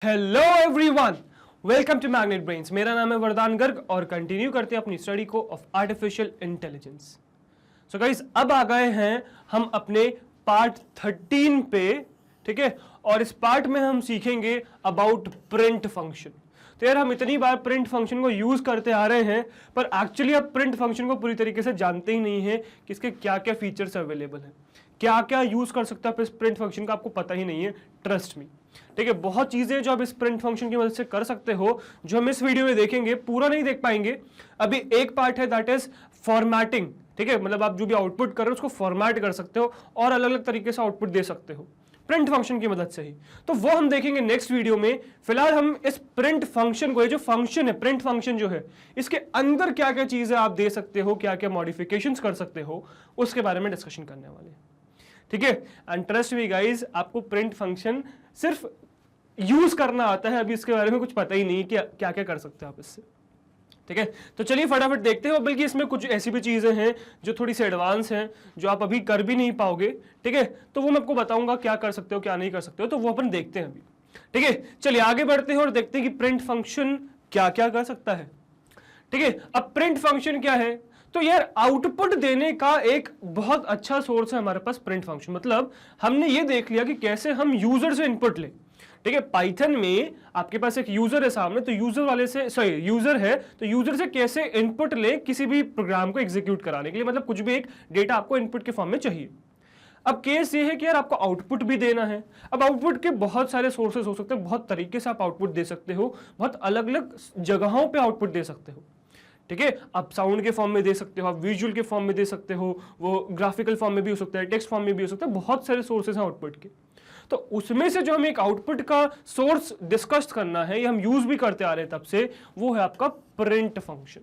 Hello everyone, welcome to Magnet Brains. मेरा नाम है वरदान गर्ग और कंटिन्यू करते हैं अपनी स्टडी को of artificial intelligence. So guys, अब आ गए हैं हम अपने पार्ट 13 पे, ठीक है। और इस पार्ट में हम सीखेंगे अबाउट प्रिंट फंक्शन। तो यार, हम इतनी बार प्रिंट फंक्शन को यूज करते आ रहे हैं, पर एक्चुअली आप प्रिंट फंक्शन को पूरी तरीके से जानते ही नहीं है कि इसके क्या क्या फीचर्स अवेलेबल हैं, क्या क्या यूज कर सकते हैं आप इस प्रिंट फंक्शन का, आपको पता ही नहीं है। ट्रस्ट मी, ठीक है। बहुत चीजें जो आप इस प्रिंट फंक्शन की मदद से कर सकते हो, जो हम इस वीडियो में देखेंगे, पूरा नहीं देख पाएंगे। अभी एक पार्ट है, दैट इज फॉर्मेटिंग, ठीक है। मतलब आप जो भी आउटपुट कर रहे हो उसको फॉर्मेट कर सकते हो और अलग अलग तरीके से आउटपुट दे सकते हो प्रिंट फंक्शन की मदद से ही। तो वो हम देखेंगे नेक्स्ट वीडियो में। फिलहाल हम इस प्रिंट फंक्शन को, ये जो फंक्शन है, प्रिंट फंक्शन जो है, इसके अंदर क्या क्या चीजें आप दे सकते हो, क्या क्या मॉडिफिकेशंस कर सकते हो, उसके बारे में डिस्कशन करने वाले, ठीक है। एंड ट्रस्ट मी गाइस, आपको प्रिंट फंक्शन सिर्फ यूज करना आता है, अभी इसके बारे में कुछ पता ही नहीं कि क्या क्या कर सकते हो आप इससे, ठीक है। तो चलिए फटाफट देखते हैं। बल्कि इसमें कुछ ऐसी भी चीजें हैं जो थोड़ी सी एडवांस हैं, जो आप अभी कर भी नहीं पाओगे, ठीक है। तो वो मैं आपको बताऊंगा क्या कर सकते हो, क्या नहीं कर सकते हो, तो वो अपन देखते हैं अभी, ठीक है। चलिए आगे बढ़ते हैं और देखते हैं कि प्रिंट फंक्शन क्या क्या कर सकता है, ठीक है। अब प्रिंट फंक्शन क्या है? तो यार, आउटपुट देने का एक बहुत अच्छा सोर्स है हमारे पास प्रिंट फंक्शन। मतलब हमने ये देख लिया कि कैसे हम यूजर से इनपुट लें, ठीक है। पाइथन में आपके पास एक यूजर है सामने, तो यूजर है, तो यूजर से कैसे इनपुट ले किसी भी प्रोग्राम को एग्जीक्यूट कराने के लिए, मतलब कुछ भी एक डेटा आपको इनपुट के फॉर्म में चाहिए। अब केस ये है कि यार, आपको आउटपुट भी देना है। अब आउटपुट के बहुत सारे सोर्सेस हो सकते हैं, बहुत तरीके से आप आउटपुट दे सकते हो, बहुत अलग अलग जगहों पे आउटपुट दे सकते हो, ठीक है। आप साउंड के फॉर्म में दे सकते हो, आप विजुअल के फॉर्म में दे सकते हो, वो ग्राफिकल फॉर्म में भी हो सकता है, टेक्स्ट फॉर्म में भी हो सकता है, बहुत सारे सोर्सेस हैं आउटपुट के। तो उसमें से जो हमें एक आउटपुट का सोर्स डिस्कस करना है, ये हम यूज भी करते आ रहे हैं तब से, वो है आपका प्रिंट फंक्शन,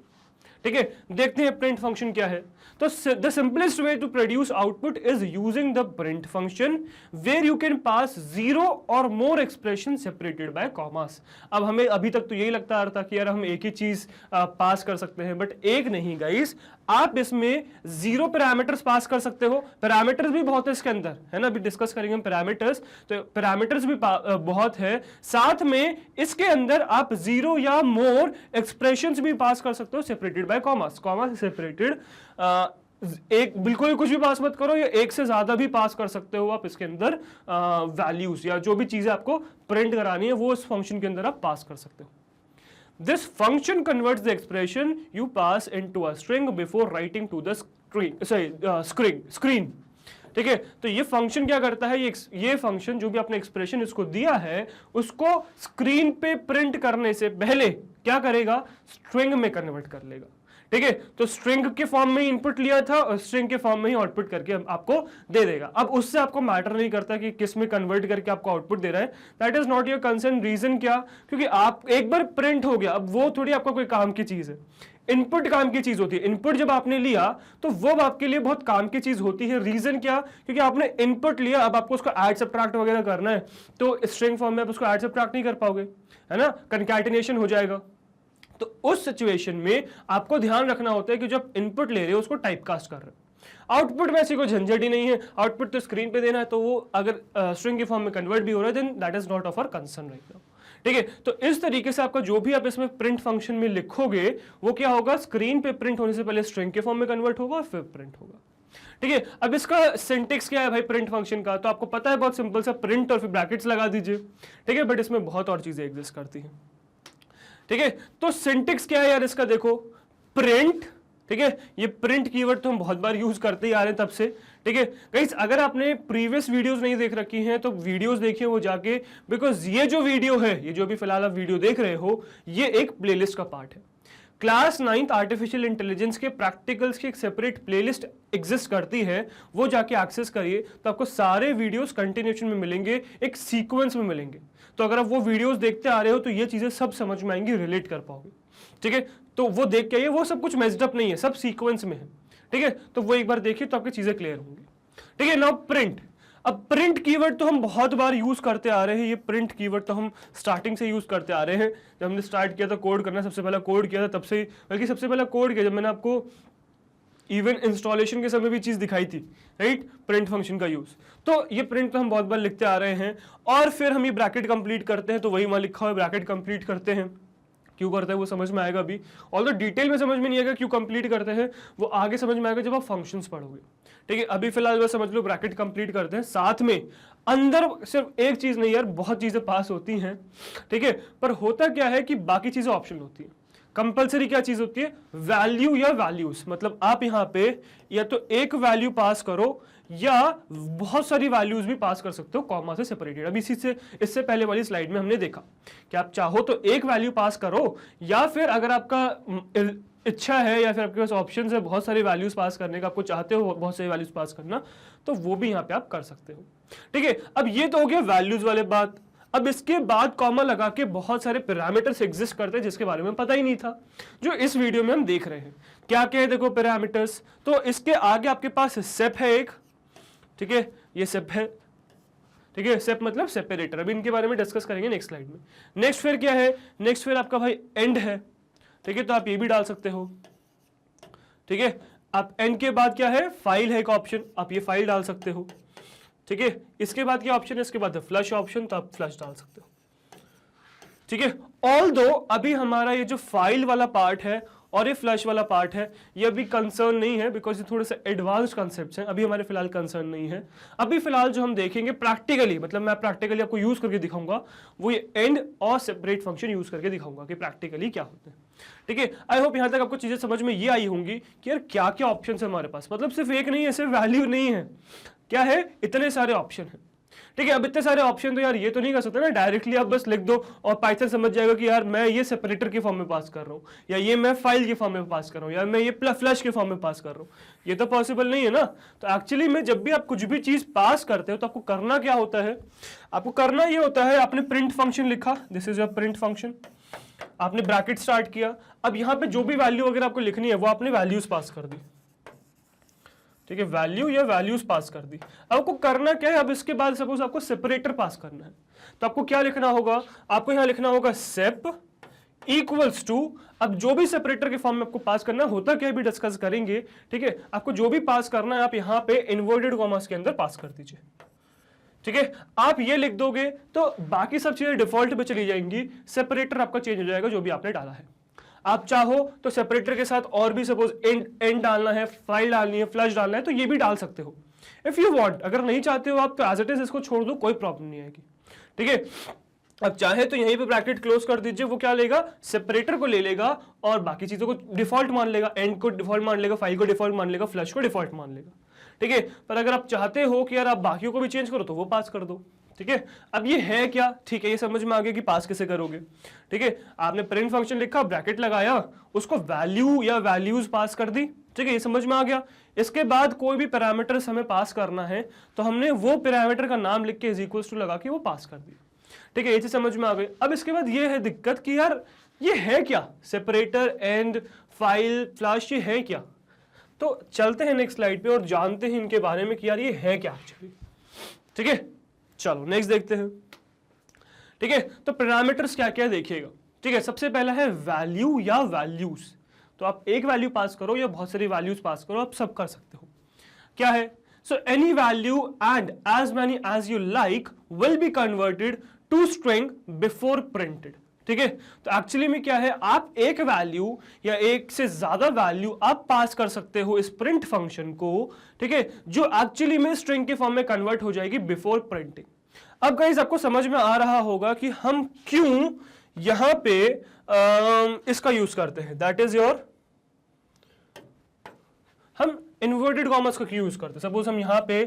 ठीक है। देखते हैं प्रिंट फंक्शन क्या है। तो the simplest way to produce output is using the print function where you can pass zero or more expression separated by commas. अब हमें अभी तक तो यही लगता आ रहा था कि यार हम एक ही चीज पास कर सकते हैं, बट एक नहीं गाइस, आप इसमें जीरो पैरामीटर्स पास कर सकते हो। पैरामीटर्स भी बहुत है इसके अंदर, है ना, अभी डिस्कस करेंगे हम पैरामीटर्स। तो पैरामीटर्स भी बहुत है, साथ में इसके अंदर आप जीरो या मोर एक्सप्रेशंस भी पास कर सकते हो सेपरेटेड बाय कॉमास। कॉमा से सेपरेटेड एक बिल्कुल ही कुछ भी पास मत करो, या एक से ज्यादा भी पास कर सकते हो आप इसके अंदर। वैल्यूज या जो भी चीजें आपको प्रिंट करानी है, वो इस फंक्शन के अंदर आप पास कर सकते हो। This function converts the expression you pass into a string before writing to the screen. ठीक है। तो ये फंक्शन क्या करता है, ये फंक्शन जो भी आपने एक्सप्रेशन इसको दिया है, उसको स्क्रीन पे प्रिंट करने से पहले क्या करेगा, स्ट्रिंग में कन्वर्ट कर लेगा, ठीक है। तो स्ट्रिंग के फॉर्म में इनपुट लिया था और स्ट्रिंग के फॉर्म में ही आउटपुट करके आपको दे देगा। अब उससे आपको मैटर नहीं करता कि किस में कन्वर्ट करके आपको आउटपुट दे रहा है, that is not your concern. Reason क्या? क्योंकि आप एक बार प्रिंट हो गया, अब वो थोड़ी आपका कोई काम की चीज है। इनपुट काम की चीज होती है। इनपुट जब आपने लिया तो वो आपके लिए बहुत काम की चीज होती है। रीजन क्या? क्योंकि आपने इनपुट लिया, अब आपको उसको ऐड सब्ट्रैक्ट वगैरह करना है, तो स्ट्रिंग फॉर्म में आप उसको ऐड सब्ट्रैक्ट नहीं कर पाओगे, है ना, कंकैटिनेशन हो जाएगा। तो उस सिचुएशन में आपको ध्यान रखना होता है कि जब इनपुट ले रहे हो उसको टाइपकास्ट कर रहे हो। आउटपुट में ऐसी कोई झंझट ही नहीं है, आउटपुट तो स्क्रीन पे देना है, तो वो अगर स्ट्रिंग के फॉर्म में कन्वर्ट भी हो रहा है, then that is not of our concern right now, ठीक है। तो इस तरीके से आपका जो भी आप इसमें प्रिंट फंक्शन में लिखोगे, वो क्या होगा, स्क्रीन पे प्रिंट होने से पहले स्ट्रिंग के फॉर्म में कन्वर्ट होगा और फिर प्रिंट होगा, ठीक है। अब इसका सिंटेक्स क्या है भाई प्रिंट फंक्शन का, तो आपको पता है, बहुत सिंपल सा, प्रिंट और फिर ब्रैकेट्स लगा दीजिए, ठीक है। बट इसमें बहुत और चीजें एग्जिस्ट करती हैं, ठीक है। तो सिंटेक्स क्या है यार इसका, देखो, प्रिंट, ठीक है। ये प्रिंट कीवर्ड तो हम बहुत बार यूज करते ही आ रहे हैं तब से, ठीक है। गाइस, अगर आपने प्रीवियस वीडियोस नहीं देख रखी हैं तो वीडियोस देखिए वो जाके, बिकॉज ये जो वीडियो है, ये जो भी फिलहाल आप वीडियो देख रहे हो, ये एक प्लेलिस्ट का पार्ट है। क्लास 9th आर्टिफिशियल इंटेलिजेंस के प्रैक्टिकल्स की एक सेपरेट प्लेलिस्ट एग्जिस्ट करती है, वो जाके एक्सेस करिए, तो आपको सारे वीडियोस कंटिन्यूएशन में मिलेंगे, एक सीक्वेंस में मिलेंगे। तो अगर आप वो वीडियोस देखते आ रहे हो तो ये चीजें सब समझ में आएंगी, रिलेट कर पाओगे, ठीक है। तो वो देख के आइए, वो सब कुछ मेस्ड अप नहीं है, सब सीक्वेंस में है, ठीक है। तो वो एक बार देखिए तो आपकी चीजें क्लियर होंगी, ठीक है। Now print. अब प्रिंट कीवर्ड तो हम बहुत बार यूज करते आ रहे हैं, ये प्रिंट कीवर्ड तो हम स्टार्टिंग से यूज करते आ रहे हैं। जब हमने स्टार्ट किया था कोड करना, सबसे पहला कोड किया था तब से, बल्कि सबसे पहला कोड किया जब मैंने आपको इवन इंस्टॉलेशन के समय भी चीज दिखाई थी, राइट, प्रिंट फंक्शन का यूज। तो ये प्रिंट तो हम बहुत बार लिखते आ रहे हैं, और फिर हम ये ब्रैकेट कंप्लीट करते हैं, तो वही वहां लिखा हुआ है ब्रैकेट कंप्लीट करते हैं। क्यों करते हैं वो समझ में आएगा अभी, ऑल्दो डिटेल में समझ में नहीं आएगा क्यों कंप्लीट करते हैं, वो आगे समझ में आएगा जब आप फंक्शंस पढ़ोगे, ठीक है। अभी फिलहाल बस समझ लो ब्रैकेट कंप्लीट करते हैं, साथ में अंदर सिर्फ एक चीज नहीं यार, बहुत चीजें पास होती हैं, ठीक है, पर होता क्या है कि बाकी चीजें ऑप्शनल होती है। कंपलसरी क्या चीज होती है, वैल्यू या वैल्यूज, मतलब आप यहाँ पे या तो एक वैल्यू पास करो या बहुत सारी वैल्यूज भी पास कर सकते हो कॉमा से सेपरेटेड। अब इससे पहले वाली स्लाइड में हमने देखा कि आप चाहो तो एक वैल्यू पास करो, या फिर अगर आपका इच्छा है या फिर आपके पास ऑप्शन है बहुत सारी वैल्यूज पास करने का, आपको चाहते हो बहुत सारी वैल्यूज पास करना, तो वो भी यहाँ पे आप कर सकते हो, ठीक है। अब ये तो हो गया वैल्यूज वाले बात। अब इसके बाद कॉमा लगा के बहुत सारे पैरामीटर्स एग्जिस्ट करते हैं जिसके बारे में पता ही नहीं था, जो इस वीडियो में हम देख रहे हैं। क्या क्या है देखो पैरामीटर्स, तो इसके आगे आपके पास सेप है एक, ठीक है, ये सेप है, ठीक है, सेप मतलब सेपरेटर। अभी इनके बारे में डिस्कस करेंगे नेक्स्ट स्लाइड में। नेक्स्ट फिर क्या है, नेक्स्ट फिर आपका भाई एंड है, ठीक है, तो आप ये भी डाल सकते हो, ठीक है। आप एंड के बाद क्या है, फाइल है एक ऑप्शन, आप ये फाइल डाल सकते हो, ठीक है। इसके बाद क्या ऑप्शन है, इसके बाद फ्लश ऑप्शन, तो आप फ्लश डाल सकते हो, ठीक है। ऑल्दो अभी हमारा ये जो फाइल वाला पार्ट है और ये फ्लश वाला पार्ट है, ये अभी कंसर्न नहीं है, बिकॉज ये थोड़े से एडवांस्ड कॉन्सेप्ट्स हैं, अभी हमारे फिलहाल कंसर्न नहीं है। अभी फिलहाल जो हम देखेंगे प्रैक्टिकली, मतलब मैं प्रैक्टिकली आपको यूज करके दिखाऊंगा, वो ये एंड और सेपरेट फंक्शन यूज करके दिखाऊंगा कि प्रैक्टिकली क्या होते हैं, ठीक है। आई होप यहां तक आपको चीजें समझ में ये आई होंगी कि यार क्या क्या ऑप्शन है हमारे पास, मतलब सिर्फ एक नहीं है, सिर्फ वैल्यू नहीं है, क्या है, इतने सारे ऑप्शन हैं, ठीक है। अब इतने सारे ऑप्शन तो यार ये तो नहीं कर सकते ना डायरेक्टली आप बस लिख दो और पाइथन समझ जाएगा कि यार मैं ये सेपरेटर के फॉर्म में पास कर रहा हूँ, या ये मैं फाइल के फॉर्म में पास कर रहा हूँ, या मैं ये फ्लश के फॉर्म में पास कर रहा हूँ, ये तो पॉसिबल नहीं है ना। तो एक्चुअली में जब भी आप कुछ भी चीज पास करते हो तो आपको करना क्या होता है, आपको करना ये होता है, आपने प्रिंट फंक्शन लिखा, this is your print function, आपने ब्रैकेट स्टार्ट किया, अब यहाँ पे जो भी वैल्यू अगर आपको लिखनी है वो आपने वैल्यूज पास कर दी, ठीक है, वैल्यू या वैल्यूज पास कर दी। अब आपको करना क्या है, अब इसके बाद सपोज आपको सेपरेटर पास करना है, तो आपको क्या लिखना होगा, आपको यहां लिखना होगा सेप इक्वल्स टू, अब जो भी सेपरेटर के फॉर्म में आपको पास करना होता क्या भी डिस्कस करेंगे, ठीक है। आपको जो भी पास करना है आप यहां पे इन्वर्टेड कॉमास के अंदर पास कर दीजिए, ठीक है। आप ये लिख दोगे तो बाकी सब चीजें डिफॉल्ट पे चली जाएंगी, सेपरेटर आपका चेंज हो जाएगा जो भी आपने डाला है। आप चाहो तो सेपरेटर के साथ और भी सपोज एंड डालना है, फाइल डालनी है, फ्लश डालना है, तो ये भी डाल सकते हो इफ यू वांट। अगर नहीं चाहते हो आप तो एज इट इज इसको छोड़ दो, कोई प्रॉब्लम नहीं आएगी, ठीक है। अब चाहे तो यहीं पे ब्रैकेट क्लोज कर दीजिए, वो क्या लेगा, सेपरेटर को ले लेगा और बाकी चीजों को डिफॉल्ट मान लेगा, एंड को डिफॉल्ट मान लेगा, फाइल को डिफॉल्ट मान लेगा, फ्लश को डिफॉल्ट मान लेगा, ठीक है। पर अगर आप चाहते हो कि यार आप बाकियों को भी चेंज करो तो वो पास कर दो, ठीक है। अब ये है क्या, ठीक है, ये समझ में आ गया कि पास कैसे करोगे, ठीक है। आपने प्रिंट फंक्शन लिखा, ब्रैकेट लगाया, उसको वैल्यू या वैल्यूज पास कर दी, ठीक है, ये समझ में आ गया। इसके बाद कोई भी पैरामीटर्स हमें पास करना है तो हमने वो पैरामीटर का नाम लिख के इज इक्वल्स टू लगा के वो पास कर दिया, ठीक है, ये चीज समझ में आ गई। अब इसके बाद ये है दिक्कत कि यार ये है क्या, सेपरेटर, एंड, फाइल, फ्लश, ये है क्या। तो चलते हैं नेक्स्ट स्लाइड पे और जानते हैं इनके बारे में कि यार ये है क्या एक्चुअली, ठीक है। चलो नेक्स्ट देखते हैं, ठीक है। तो पैरामीटर्स क्या क्या देखिएगा, ठीक है। सबसे पहला है वैल्यू या वैल्यूज, तो आप एक वैल्यू पास करो या बहुत सारी वैल्यूज पास करो, आप सब कर सकते हो। क्या है, so any value and as many as you like will be converted to string before printed, ठीक है। तो एक्चुअली में क्या है, आप एक वैल्यू या एक से ज्यादा वैल्यू आप पास कर सकते हो इस प्रिंट फंक्शन को, ठीक है, जो एक्चुअली में स्ट्रिंग के फॉर्म में कन्वर्ट हो जाएगी बिफोर प्रिंटिंग। अब गाइस आपको समझ में आ रहा होगा कि हम क्यों यहां पे इसका यूज करते हैं, दैट इज योर, हम इन्वर्टेड कॉमर्स का क्यों यूज करते हैं। सपोज हम यहां पे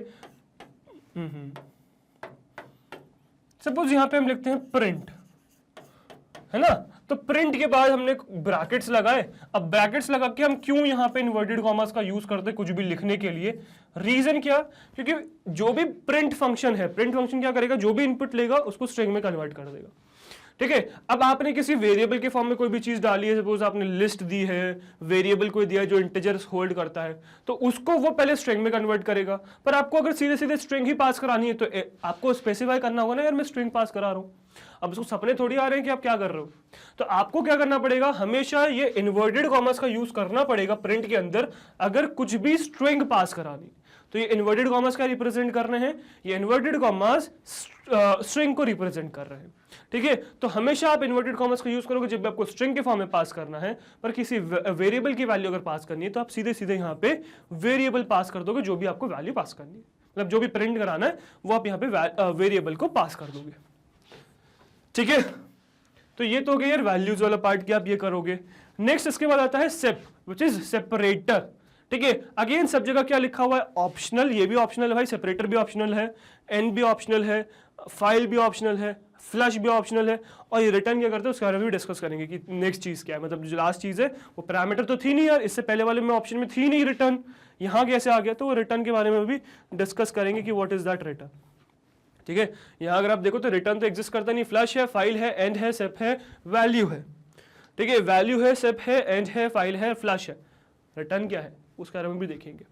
सपोज यहां पे हम लिखते हैं प्रिंट, है ना, तो प्रिंट के बाद हमने ब्रैकेट्स लगाए। अब ब्रैकेट्स लगा के हम क्यों यहां पे इन्वर्टेड कॉमर्स का यूज करते हैं कुछ भी लिखने के लिए, रीजन क्या, क्योंकि जो भी प्रिंट फंक्शन है, प्रिंट फंक्शन क्या करेगा, जो भी इनपुट लेगा उसको स्ट्रिंग में कन्वर्ट कर देगा, ठीक है। अब आपने किसी वेरिएबल के फॉर्म में कोई भी चीज डाली है, सपोज आपने लिस्ट दी है, वेरिएबल को दिया है जो इंटीजर्स होल्ड करता है, तो उसको वो पहले स्ट्रिंग में कन्वर्ट करेगा। पर आपको अगर सीधे सीधे स्ट्रिंग ही पास करानी है तो आपको स्पेसिफाई करना होगा ना, यार मैं स्ट्रिंग पास करा रहा हूं। अब उसको सपने थोड़ी आ रहे हैं कि आप क्या कर रहे हो, तो आपको क्या करना पड़ेगा, हमेशा ये इन्वर्टेड कॉमर्स का यूज करना पड़ेगा प्रिंट के अंदर अगर कुछ भी स्ट्रिंग पास करानी। तो ये इन्वर्टेड कॉमर्स का रिप्रेजेंट कर रहे हैं, ये इन्वर्टेड कॉमर्स स्ट्रिंग को रिप्रेजेंट कर रहे हैं। ठीक है, तो हमेशा आप इन्वर्टेड कॉमर्स का यूज करोगे जब आपको स्ट्रिंग के फॉर्म में पास करना है। पर किसी वेरिएबल की वैल्यू अगर पास करनी है तो आप सीधे सीधे यहाँ पे वेरिएबल पास कर दोगे, जो भी आपको वैल्यू पास करनी है, मतलब जो भी प्रिंट कराना है वो आप यहाँ पे वेरिएबल को पास कर दोगे। ठीक है, तो ये तो हो गया यार वैल्यूज वाला पार्ट कि आप ये करोगे। नेक्स्ट इसके बाद आता है सेप, विच इज सेपरेटर। ठीक है, अगेन सब जगह क्या लिखा हुआ है, ऑप्शनल। ये भी ऑप्शनल है भाई, सेपरेटर भी ऑप्शनल है, एंड भी ऑप्शनल है, फाइल भी ऑप्शनल है, फ्लश भी ऑप्शनल है, और ये रिटर्न क्या करते हैं उसके बारे में भी डिस्कस करेंगे कि नेक्स्ट चीज क्या है। मतलब जो लास्ट चीज है वो पैरामीटर तो थी नहीं यार, इससे पहले वाले में ऑप्शन में थी नहीं रिटर्न, यहाँ कैसे आ गया, तो वो रिटर्न के बारे में भी डिस्कस करेंगे कि व्हाट इज दैट रिटर्न। ठीक है, यहाँ अगर आप देखो तो रिटर्न तो एग्जिस्ट करता नहीं, फ्लश है, फाइल है, एंड है, सेप है, वैल्यू है। ठीक है, वैल्यू है, सेप है, एंड है, फाइल है, फ्लश है, रिटर्न क्या है उसके बारे में भी देखेंगे।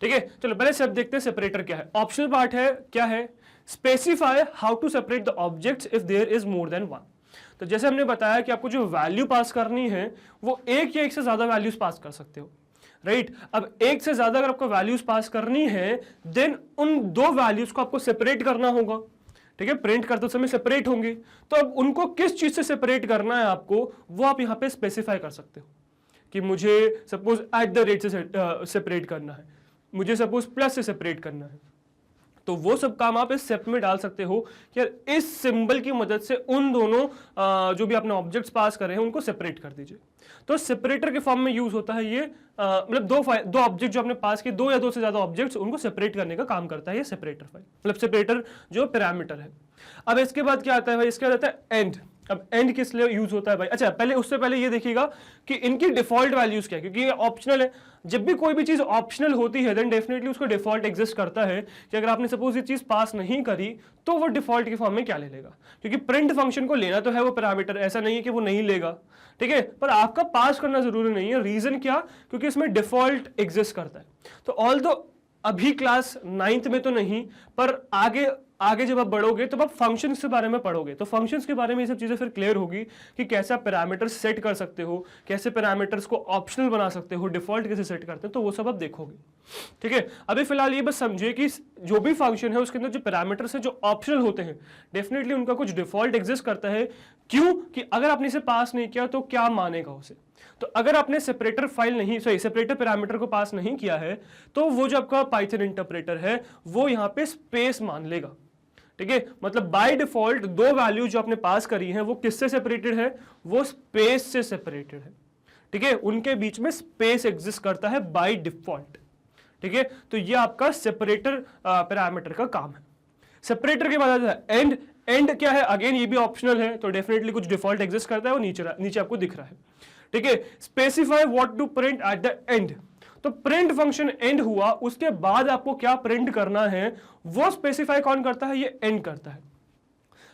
ठीक है, चलो पहले सेप देखते हैं सेपरेटर क्या है। ऑप्शनल पार्ट है, क्या है, specify how to separate the objects if there is more than one. तो जैसे हमने बताया कि आपको जो वैल्यू पास करनी है वो एक या एक से ज्यादा वैल्यूज पास कर सकते हो, राइट। अब एक से ज्यादा अगर आपको वैल्यूज पास करनी है देन उन दो वैल्यूज को आपको सेपरेट करना होगा। ठीक है, प्रिंट करते समय सेपरेट होंगे, तो अब उनको किस चीज से सेपरेट करना है आपको, वो आप यहाँ पे स्पेसिफाई कर सकते हो कि मुझे सपोज एट द रेट से सेपरेट करना है, मुझे सपोज प्लस से सेपरेट करना है, तो वो सब काम आप इस सेप में डाल सकते हो कि यार इस सिंबल की मदद से उन दोनों जो भी आपने ऑब्जेक्ट्स पास करे हैं उनको सेपरेट कर दीजिए। तो सेपरेटर के फॉर्म में यूज होता है ये, मतलब दो ऑब्जेक्ट जो आपने पास किए, दो या दो से ज्यादा ऑब्जेक्ट्स, उनको सेपरेट करने का काम करता है ये सेपरेटर फाइल, मतलब सेपरेटर जो पैरामीटर है। अब इसके बाद क्या आता है भाई, इसके बाद आता है एंड। अब एंड किस लिए यूज होता है भाई, अच्छा पहले उससे पहले ये देखिएगा कि इनकी डिफॉल्ट वैल्यूज क्या है, क्योंकि ये ऑप्शनल है। जब भी कोई भी चीज ऑप्शनल होती है देन डेफिनेटली उसका डिफॉल्ट एग्जिस्ट करता है कि अगर आपने सपोज ये चीज पास नहीं करी तो वो डिफॉल्ट के फॉर्म में क्या ले लेगा, क्योंकि प्रिंट फंक्शन को लेना तो है वो पैरामीटर, ऐसा नहीं है कि वो नहीं लेगा। ठीक है, पर आपका पास करना जरूरी नहीं है। रीजन क्या, क्योंकि इसमें डिफॉल्ट एग्जिस्ट करता है। तो ऑल्दो अभी क्लास 9th में तो नहीं, पर आगे जब आप बढ़ोगे तो आप फंक्शंस के बारे में पढ़ोगे, तो फंक्शंस के बारे में ये सब चीजें फिर क्लियर होगी कि कैसे आप पैरामीटर्स सेट कर सकते हो, कैसे पैरामीटर्स को ऑप्शनल बना सकते हो, डिफॉल्ट कैसे सेट करते हैं, तो वो सब आप देखोगे। ठीक है, अभी फिलहाल ये बस समझिए कि जो भी फंक्शन है उसके अंदर जो पैरामीटर्स हैं जो ऑप्शनल होते हैं डेफिनेटली उनका कुछ डिफॉल्ट एग्जिस्ट करता है। क्यों, कि अगर आपने इसे पास नहीं किया तो क्या मानेगा उसे। तो अगर आपने सेपरेटर फाइल नहीं, सेपरेटर पैरामीटर को पास नहीं किया है तो वो जो आपका पाइथन इंटरप्रेटर है वो यहाँ पे स्पेस मान लेगा। ठीक है, मतलब बाय डिफॉल्ट दो वैल्यू जो आपने पास करी है वो किससे सेपरेटेड है, वो स्पेस से सेपरेटेड है। ठीक है, उनके बीच में स्पेस एग्जिस्ट करता है बाय डिफॉल्ट। ठीक है, तो ये आपका सेपरेटर पैरामीटर का काम है। सेपरेटर के बाद आता है एंड। एंड क्या है, अगेन ये भी ऑप्शनल है, तो डेफिनेटली कुछ डिफॉल्ट एग्जिस्ट करता है, वो नीचे आपको दिख रहा है। ठीक है, specify what to print at the end. तो प्रिंट फंक्शन एंड हुआ, उसके बाद आपको क्या प्रिंट करना है वो स्पेसिफाई कौन करता है, ये एंड करता है।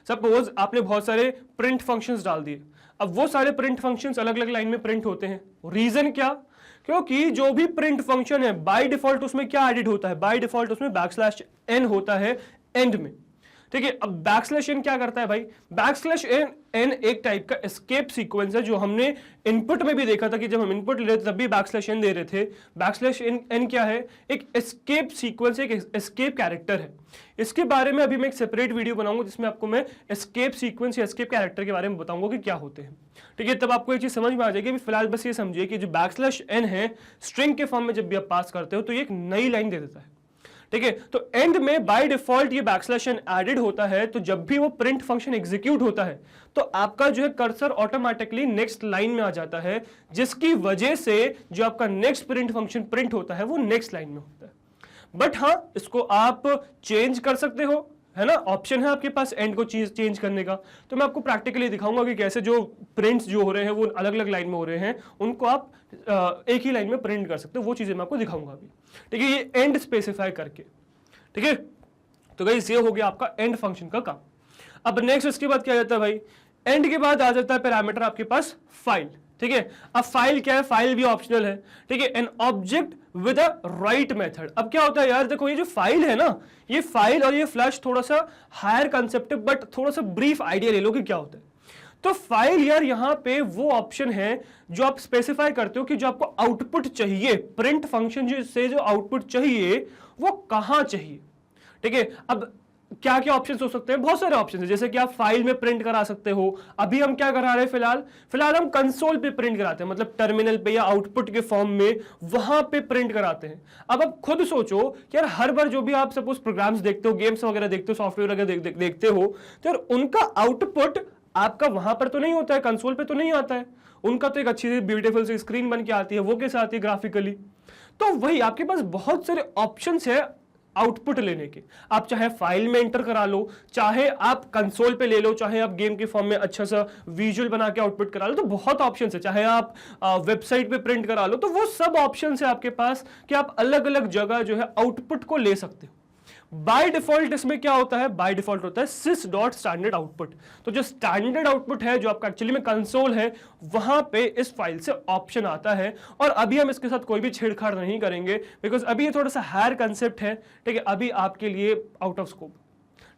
सपोज आपने बहुत सारे प्रिंट फंक्शंस डाल दिए, अब वो सारे प्रिंट फंक्शंस अलग अलग लाइन में प्रिंट होते हैं। रीजन क्या, क्योंकि जो भी प्रिंट फंक्शन है बाय डिफॉल्ट उसमें क्या एडिड होता है, बाय डिफॉल्ट उसमें बैकस्लैश n होता है एंड में। ठीक है, अब बैकस्लैश n क्या करता है भाई, बैकस्लैश n एक टाइप का एस्केप सीक्वेंस है, जो हमने इनपुट में भी देखा था कि जब हम इनपुट ले रहे थे तब भी बैकस्लैश n दे रहे थे। बैकस्लैश n क्या है, एक एस्केप सीक्वेंस, एक एस्केप कैरेक्टर है। इसके बारे में अभी मैं एक सेपरेट वीडियो बनाऊंगा जिसमें आपको मैं एस्केप सीक्वेंस या एस्केप कैरेक्टर के बारे में बताऊंगा कि क्या होते हैं। ठीक है, तब आपको ये चीज समझ में आ जाएगी। अभी फिलहाल बस ये समझिए कि जो बैकस्लैश n है स्ट्रिंग के फॉर्म में जब भी आप पास करते हो तो ये एक नई लाइन दे देता है। ठीक है, तो एंड में बाय डिफॉल्ट ये बैकस्लैश n एडेड होता है, तो जब भी वो प्रिंट फंक्शन एग्जीक्यूट होता है तो आपका जो है कर्सर ऑटोमेटिकली नेक्स्ट लाइन में आ जाता है, जिसकी वजह से जो आपका नेक्स्ट प्रिंट फंक्शन प्रिंट होता है वो नेक्स्ट लाइन में होता है। बट हाँ, इसको आप चेंज कर सकते हो, है ना, ऑप्शन है आपके पास एंड को चेंज करने का। तो मैं आपको प्रैक्टिकली दिखाऊंगा कि कैसे जो प्रिंट्स जो हो रहे हैं वो अलग अलग लाइन में हो रहे हैं, उनको आप एक ही लाइन में प्रिंट कर सकते हो, वो चीजें मैं आपको दिखाऊंगा अभी। ठीक है, ये एंड स्पेसिफाई करके। ठीक है, तो गाइस ये हो गया आपका एंड फंक्शन का काम। अब नेक्स्ट इसके बाद क्या जाता है भाई, एंड के बाद आ जाता है पैरामीटर आपके पास फाइल, ठीक है। अब फाइल क्या है, फाइल भी ऑप्शनल है, ठीक है। An object with a right method. अब क्या होता है यार, देखो ये जो फाइल है ना, ये फाइल और ये फ्लश थोड़ा सा हायर कंसेप्ट है, बट थोड़ा सा ब्रीफ आइडिया ले लो कि क्या होता है। तो फाइल यार यहां पे वो ऑप्शन है जो आप स्पेसिफाई करते हो कि जो आपको आउटपुट चाहिए, प्रिंट फंक्शन से जो आउटपुट चाहिए वो कहां चाहिए, ठीक है। अब क्या क्या ऑप्शंस हो सकते हैं, बहुत सारे ऑप्शंस हैं, जैसे कि आप फाइल में प्रिंट करा सकते हो। अभी हम क्या करा रहे हैं, फिलहाल हम कंसोल पे प्रिंट कराते हैं, मतलब टर्मिनल पे या आउटपुट के फॉर्म में वहां पे प्रिंट कराते हैं। अब आप खुद सोचो कि यार हर बार जो भी आप सपोज प्रोग्राम्स देखते हो, गेम्स वगैरह देखते हो, सॉफ्टवेयर वगैरह देखते हो, तो यार उनका आउटपुट आपका वहां पर तो नहीं होता है, कंसोल पे तो नहीं आता है। उनका तो एक अच्छी सी ब्यूटीफुल सी स्क्रीन बन के आती है, वो कैसे आती है ग्राफिकली। तो वही आपके पास बहुत सारे ऑप्शंस है आउटपुट लेने के। आप चाहे फाइल में एंटर करा लो, चाहे आप कंसोल पे ले लो, चाहे आप गेम के फॉर्म में अच्छा सा विजुअल बना के आउटपुट करा लो, तो बहुत ऑप्शंस है। चाहे आप वेबसाइट पे प्रिंट करा लो, तो वो सब ऑप्शंस है आपके पास कि आप अलग अलग जगह जो है आउटपुट को ले सकते हो। बाय डिफॉल्ट इसमें क्या होता है, बाय डिफॉल्ट होता है sys डॉट स्टैंडर्ड आउटपुट। तो जो स्टैंडर्ड आउटपुट है, जो आपका एक्चुअली में कंसोल है, वहां पे इस फाइल से ऑप्शन आता है। और अभी हम इसके साथ कोई भी छेड़छाड़ नहीं करेंगे, बिकॉज अभी ये थोड़ा सा हायर कंसेप्ट है, ठीक है, अभी आपके लिए आउट ऑफ स्कोप,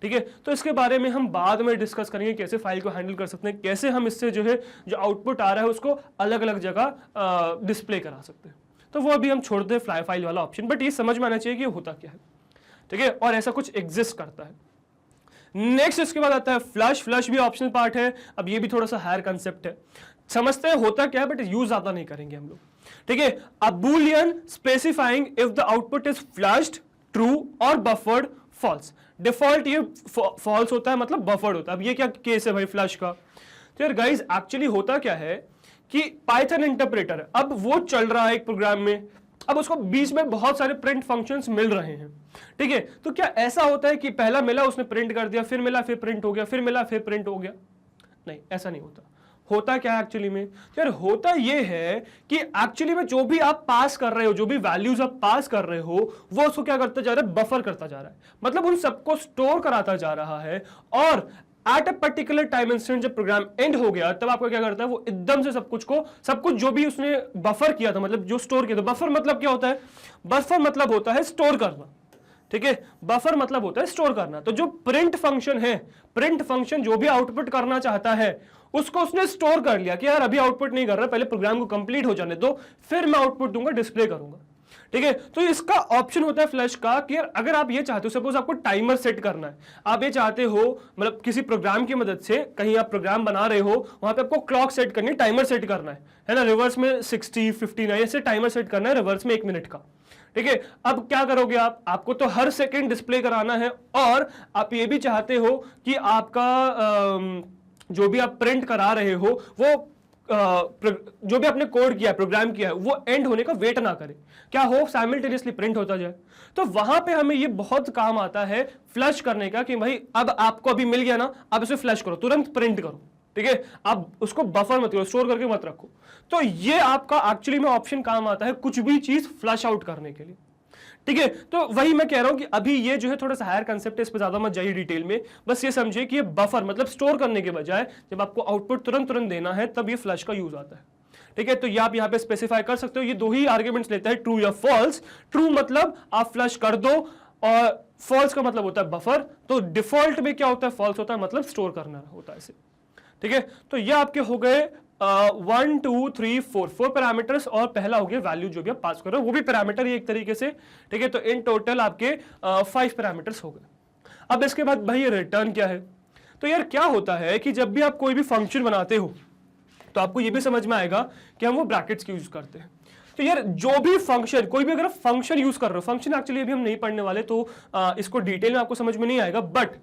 ठीक है। तो इसके बारे में हम बाद में डिस्कस करेंगे, कैसे फाइल को हैंडल कर सकते हैं, कैसे हम इससे जो है जो आउटपुट आ रहा है उसको अलग अलग जगह डिस्प्ले करा सकते हैं। तो वो अभी हम छोड़ दें फाइल वाला ऑप्शन, बट ये समझ में आना चाहिए कि होता क्या है, ठीक है, और ऐसा कुछ एग्जिस्ट करता है। नेक्स्ट इसके बाद आता है फ्लश। फ्लश भी ऑप्शनल पार्ट है। अब ये भी थोड़ा सा हायर कंसेप्ट है, समझते हैं होता क्या है, बट यूज ज्यादा नहीं करेंगे हम लोग, ठीक है। A Boolean specifying if the output is flushed, true और बफर्ड फॉल्स। डिफॉल्ट ये फॉल्स होता है, मतलब बफर्ड होता है। अब ये क्या केस है भाई फ्लश का, तो यार गाइस एक्चुअली होता क्या है कि पाइथन इंटरप्रेटर अब वो चल रहा है एक प्रोग्राम में, अब उसको बीच में बहुत सारे प्रिंट फंक्शंस मिल रहे हैं, ठीक है। तो क्या ऐसा होता है कि पहला मिला उसने प्रिंट कर दिया, फिर मिला फिर प्रिंट हो गया, फिर मिला फिर प्रिंट हो गया? नहीं, ऐसा नहीं होता। होता क्या है एक्चुअली में, यार होता ये है कि एक्चुअली में जो भी आप पास कर रहे हो, जो भी वैल्यूज आप पास कर रहे हो, वो उसको क्या करता जा रहा है, बफर करता जा रहा है, मतलब उन सबको स्टोर कराता जा रहा है। और at a particular time instant जब प्रोग्राम एंड हो गया, तब आपको क्या करता है, वो एकदम से सब कुछ जो भी उसने बफर किया था, मतलब जो स्टोर किया था। बफर मतलब क्या होता है, बफर मतलब होता है स्टोर करना, ठीक है। बफर मतलब होता है स्टोर करना। तो जो प्रिंट फंक्शन है, प्रिंट फंक्शन जो भी आउटपुट करना चाहता है, उसको उसने स्टोर कर लिया कि यार अभी आउटपुट नहीं कर रहा, पहले प्रोग्राम को कंप्लीट हो जाने दो, फिर मैं आउटपुट दूंगा, डिस्प्ले करूंगा, ठीक है। तो इसका ऑप्शन होता है फ्लैश का कि यार अगर आप ये चाहते हो, सपोज आपको टाइमर सेट करना है, आप ये चाहते हो, मतलब किसी प्रोग्राम की मदद से कहीं आप प्रोग्राम बना रहे हो, वहां पे आपको क्लॉक सेट करनी है, टाइमर सेट करना है ना, रिवर्स में 60, 59 ऐसे टाइमर सेट करना है, रिवर्स में 1 मिनट का, ठीक है। अब क्या करोगे आप, आपको तो हर सेकंड डिस्प्ले कराना है, और आप ये भी चाहते हो कि आपका जो भी आप प्रिंट करा रहे हो, वो जो भी आपने कोड किया, प्रोग्राम किया है, वो एंड होने का वेट ना करे, क्या हो, साइमल्टेनियसली प्रिंट होता जाए। तो वहां पे हमें ये बहुत काम आता है फ्लश करने का, कि भाई अब आपको अभी मिल गया ना, अब इसे फ्लश करो, तुरंत प्रिंट करो, ठीक है। अब उसको बफर मत करो, स्टोर करके मत रखो। तो ये आपका एक्चुअली में ऑप्शन काम आता है कुछ भी चीज फ्लश आउट करने के लिए, ठीक है। तो वही मैं कह रहा हूं कि अभी ये जो है थोड़ा सा हायर कंसेप्ट है, इस पर ज्यादा मत जाइए डिटेल में, बस ये समझिए कि ये बफर मतलब स्टोर करने के बजाय जब आपको आउटपुट तुरंत देना है, तब ये फ्लश का यूज आता है, ठीक है। तो ये आप यहाँ पे स्पेसिफाई कर सकते हो। ये दो ही आर्ग्यूमेंट्स लेता है, ट्रू या फॉल्स। ट्रू मतलब आप फ्लश कर दो, और फॉल्स का मतलब होता है बफर। तो डिफॉल्ट में क्या होता है, फॉल्स होता है, मतलब स्टोर करना होता है इसे, ठीक है। तो ये आपके हो गए 1 2 3 4 पैरामीटर्स, और पहला हो गया वैल्यू जो भी आप पास कर रहे हो, वो भी पैरामीटर ही एक तरीके से, ठीक है। तो इन टोटल आपके 5 पैरामीटर्स हो गए। अब इसके बाद भाई ये रिटर्न क्या है, तो यार क्या होता है कि जब भी आप कोई भी फंक्शन बनाते हो, तो आपको ये भी समझ में आएगा कि हम वो ब्रैकेट्स की यूज करते हैं। तो यार जो भी फंक्शन, कोई भी अगर फंक्शन यूज कर रहे हो, फंक्शन एक्चुअली अभी हम नहीं पढ़ने वाले, तो इसको डिटेल में आपको समझ में नहीं आएगा, बट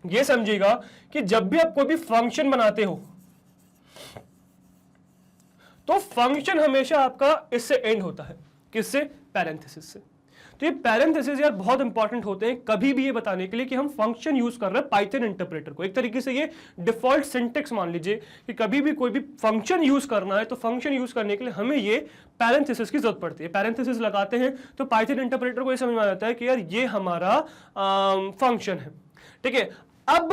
ये समझिएगा कि जब भी आप कोई भी फंक्शन बनाते हो, तो फंक्शन हमेशा आपका इससे एंड होता है, किससे, पैरेंथेसिस से। तो ये पैरेंथेसिस यार बहुत इंपॉर्टेंट होते हैं कभी भी ये बताने के लिए कि हम फंक्शन यूज कर रहे हैं पाइथन इंटरप्रेटर को। एक तरीके से ये डिफॉल्ट सिंटेक्स मान लीजिए कि कभी भी कोई भी फंक्शन यूज करना है, तो फंक्शन यूज करने के लिए हमें ये पैरेंथेसिस की जरूरत पड़ती है। पैरेंथेसिस लगाते हैं तो पाइथन इंटरप्रेटर को ये समझ में आ जाता है कि यार ये हमारा फंक्शन है, ठीक है। अब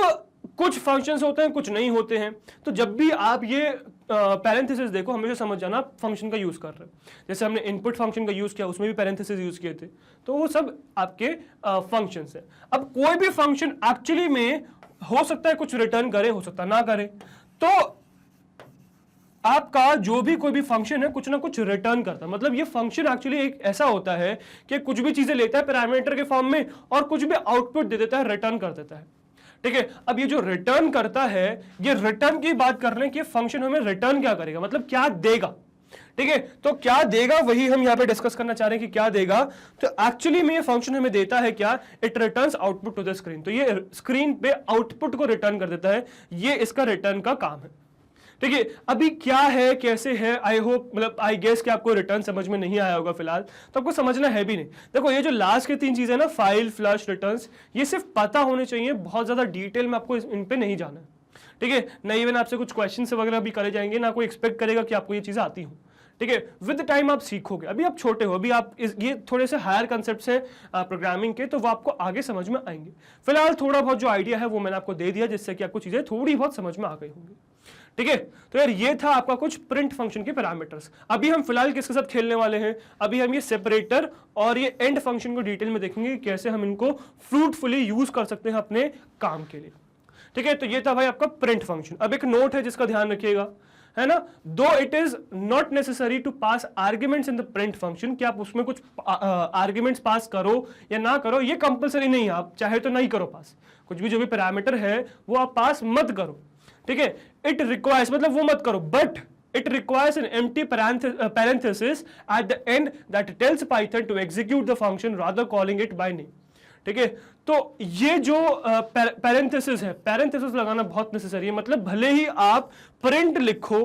कुछ फंक्शंस होते हैं, कुछ नहीं होते हैं। तो जब भी आप ये पैरेंथेसिस देखो, हमेशा समझ जाना आप फंक्शन का यूज कर रहे हैं। जैसे हमने इनपुट फंक्शन का यूज किया, उसमें भी पैरेंथेसिस यूज किए थे, तो वो सब आपके फंक्शंस है। अब कोई भी फंक्शन एक्चुअली में हो सकता है कुछ रिटर्न करे, हो सकता ना करे, तो आपका जो भी कोई भी फंक्शन है कुछ ना कुछ रिटर्न करता है। मतलब ये फंक्शन एक्चुअली एक ऐसा होता है कि कुछ भी चीजें लेता है पैरामीटर के फॉर्म में और कुछ भी आउटपुट दे देता है, रिटर्न कर देता है। ठीक है, अब ये जो रिटर्न करता है, ये रिटर्न की बात कर रहे हैं कि फंक्शन हमें रिटर्न क्या करेगा, मतलब क्या देगा। ठीक है, तो क्या देगा वही हम यहाँ पे डिस्कस करना चाह रहे हैं कि क्या देगा। तो एक्चुअली में ये फंक्शन हमें देता है क्या, it returns output to the screen. तो ये स्क्रीन पे आउटपुट को रिटर्न कर देता है, ये इसका रिटर्न का काम है। ठीक है, अभी क्या है कैसे है, आई होप मतलब आई गेस कि आपको रिटर्न समझ में नहीं आया होगा फिलहाल, तो आपको समझना है भी नहीं। देखो ये जो लास्ट के 3 चीजें ना, फाइल, फ्लश, रिटर्न्स, ये सिर्फ पता होने चाहिए, बहुत ज्यादा डिटेल में आपको इन पे नहीं जाना है। ठीक है, ना इवन आपसे कुछ क्वेश्चन वगैरह भी करे जाएंगे, ना कोई एक्सपेक्ट करेगा कि आपको ये चीजें आती हो। ठीक है, विद टाइम आप सीखोगे, अभी आप छोटे हो, अभी आप ये थोड़े से हायर कंसेप्ट्स हैं प्रोग्रामिंग के, तो वो आपको आगे समझ में आएंगे। फिलहाल थोड़ा बहुत जो आइडिया है वो मैंने आपको दे दिया, जिससे कि आपको चीजें थोड़ी बहुत समझ में आ गई होंगी। ठीक है, तो यार ये था आपका कुछ प्रिंट फंक्शन के पैरामीटर्स। अभी हम फिलहाल किसके साथ खेलने वाले हैं, अभी हम ये सेपरेटर और ये एंड फंक्शन को डिटेल में देखेंगे, कैसे हम इनको फ्रूटफुली यूज कर सकते हैं अपने काम के लिए। ठीक है, तो ये था भाई आपका प्रिंट फंक्शन। अब एक नोट है जिसका ध्यान रखिएगा, है ना, दो it is not necessary to pass arguments in the print function, कि आप उसमें कुछ आर्ग्यूमेंट्स पास करो या ना करो, ये कंपलसरी नहीं है, आप चाहे तो नहीं करो पास, कुछ भी जो भी पैरामीटर है वो आप पास मत करो। ठीक है, इट रिक्वायर्स मतलब वो मत करो, but it requires an empty parenthesis at the end that tells Python to execute the function rather calling it by name। ठीक है, तो ये जो पैरेंथेसिस है, पैरेंथेसिस लगाना बहुत नेसेसरी है। मतलब भले ही आप प्रिंट लिखो,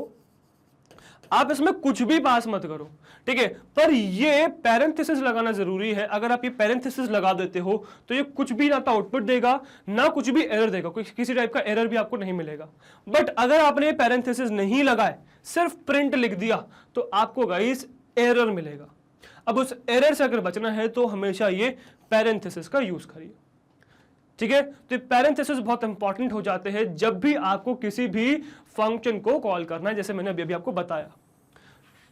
आप इसमें कुछ भी पास मत करो, ठीक है, पर ये पैरेंथेसिस लगाना जरूरी है। अगर आप ये पैरेंथेसिस लगा देते हो तो ये कुछ भी ना तो आउटपुट देगा ना कुछ भी एरर देगा, किसी टाइप का एरर भी आपको नहीं मिलेगा। बट अगर आपने पैरेंथेसिस नहीं लगाए, सिर्फ प्रिंट लिख दिया, तो आपको गाइस एरर मिलेगा। अब उस एरर से अगर बचना है तो हमेशा ये पैरेंथेसिस का यूज करिए। ठीक है, तो पैरेंथेसिस बहुत इंपॉर्टेंट हो जाते हैं जब भी आपको किसी भी फंक्शन को कॉल करना है, जैसे मैंने अभी आपको बताया।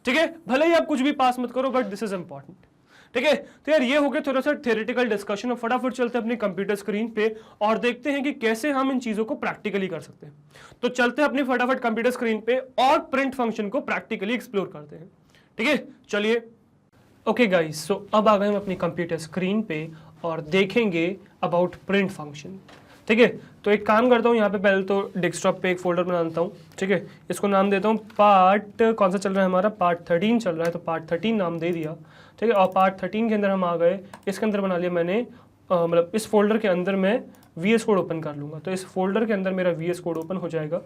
ठीक है, भले ही आप कुछ भी पास मत करो, बट दिस इज इंपॉर्टेंट। ठीक है, तो यार ये हो गया थोड़ा सा थ्योरेटिकल डिस्कशन। और फटाफट चलते हैं अपनी कंप्यूटर स्क्रीन पे और देखते हैं कि कैसे हम इन चीजों को प्रैक्टिकली कर सकते हैं। तो चलते हैं अपनी फटाफट कंप्यूटर स्क्रीन पे और प्रिंट फंक्शन को प्रैक्टिकली एक्सप्लोर करते हैं। ठीक है, चलिए। ओके गाइस, सो अब आ गए हम अपनी कंप्यूटर स्क्रीन पे और देखेंगे अबाउट प्रिंट फंक्शन। ठीक है, तो एक काम करता हूँ, यहाँ पे पहले तो डेस्कटॉप पे एक फोल्डर बना देता हूँ। ठीक है, इसको नाम देता हूँ पार्ट, कौन सा चल रहा है हमारा, पार्ट 13 चल रहा है, तो पार्ट 13 नाम दे दिया। ठीक है, और पार्ट 13 के अंदर हम आ गए, इसके अंदर बना लिया मैंने, मतलब इस फोल्डर के अंदर मैं VS कोड ओपन कर लूँगा। तो इस फोल्डर के अंदर मेरा VS कोड ओपन हो जाएगा।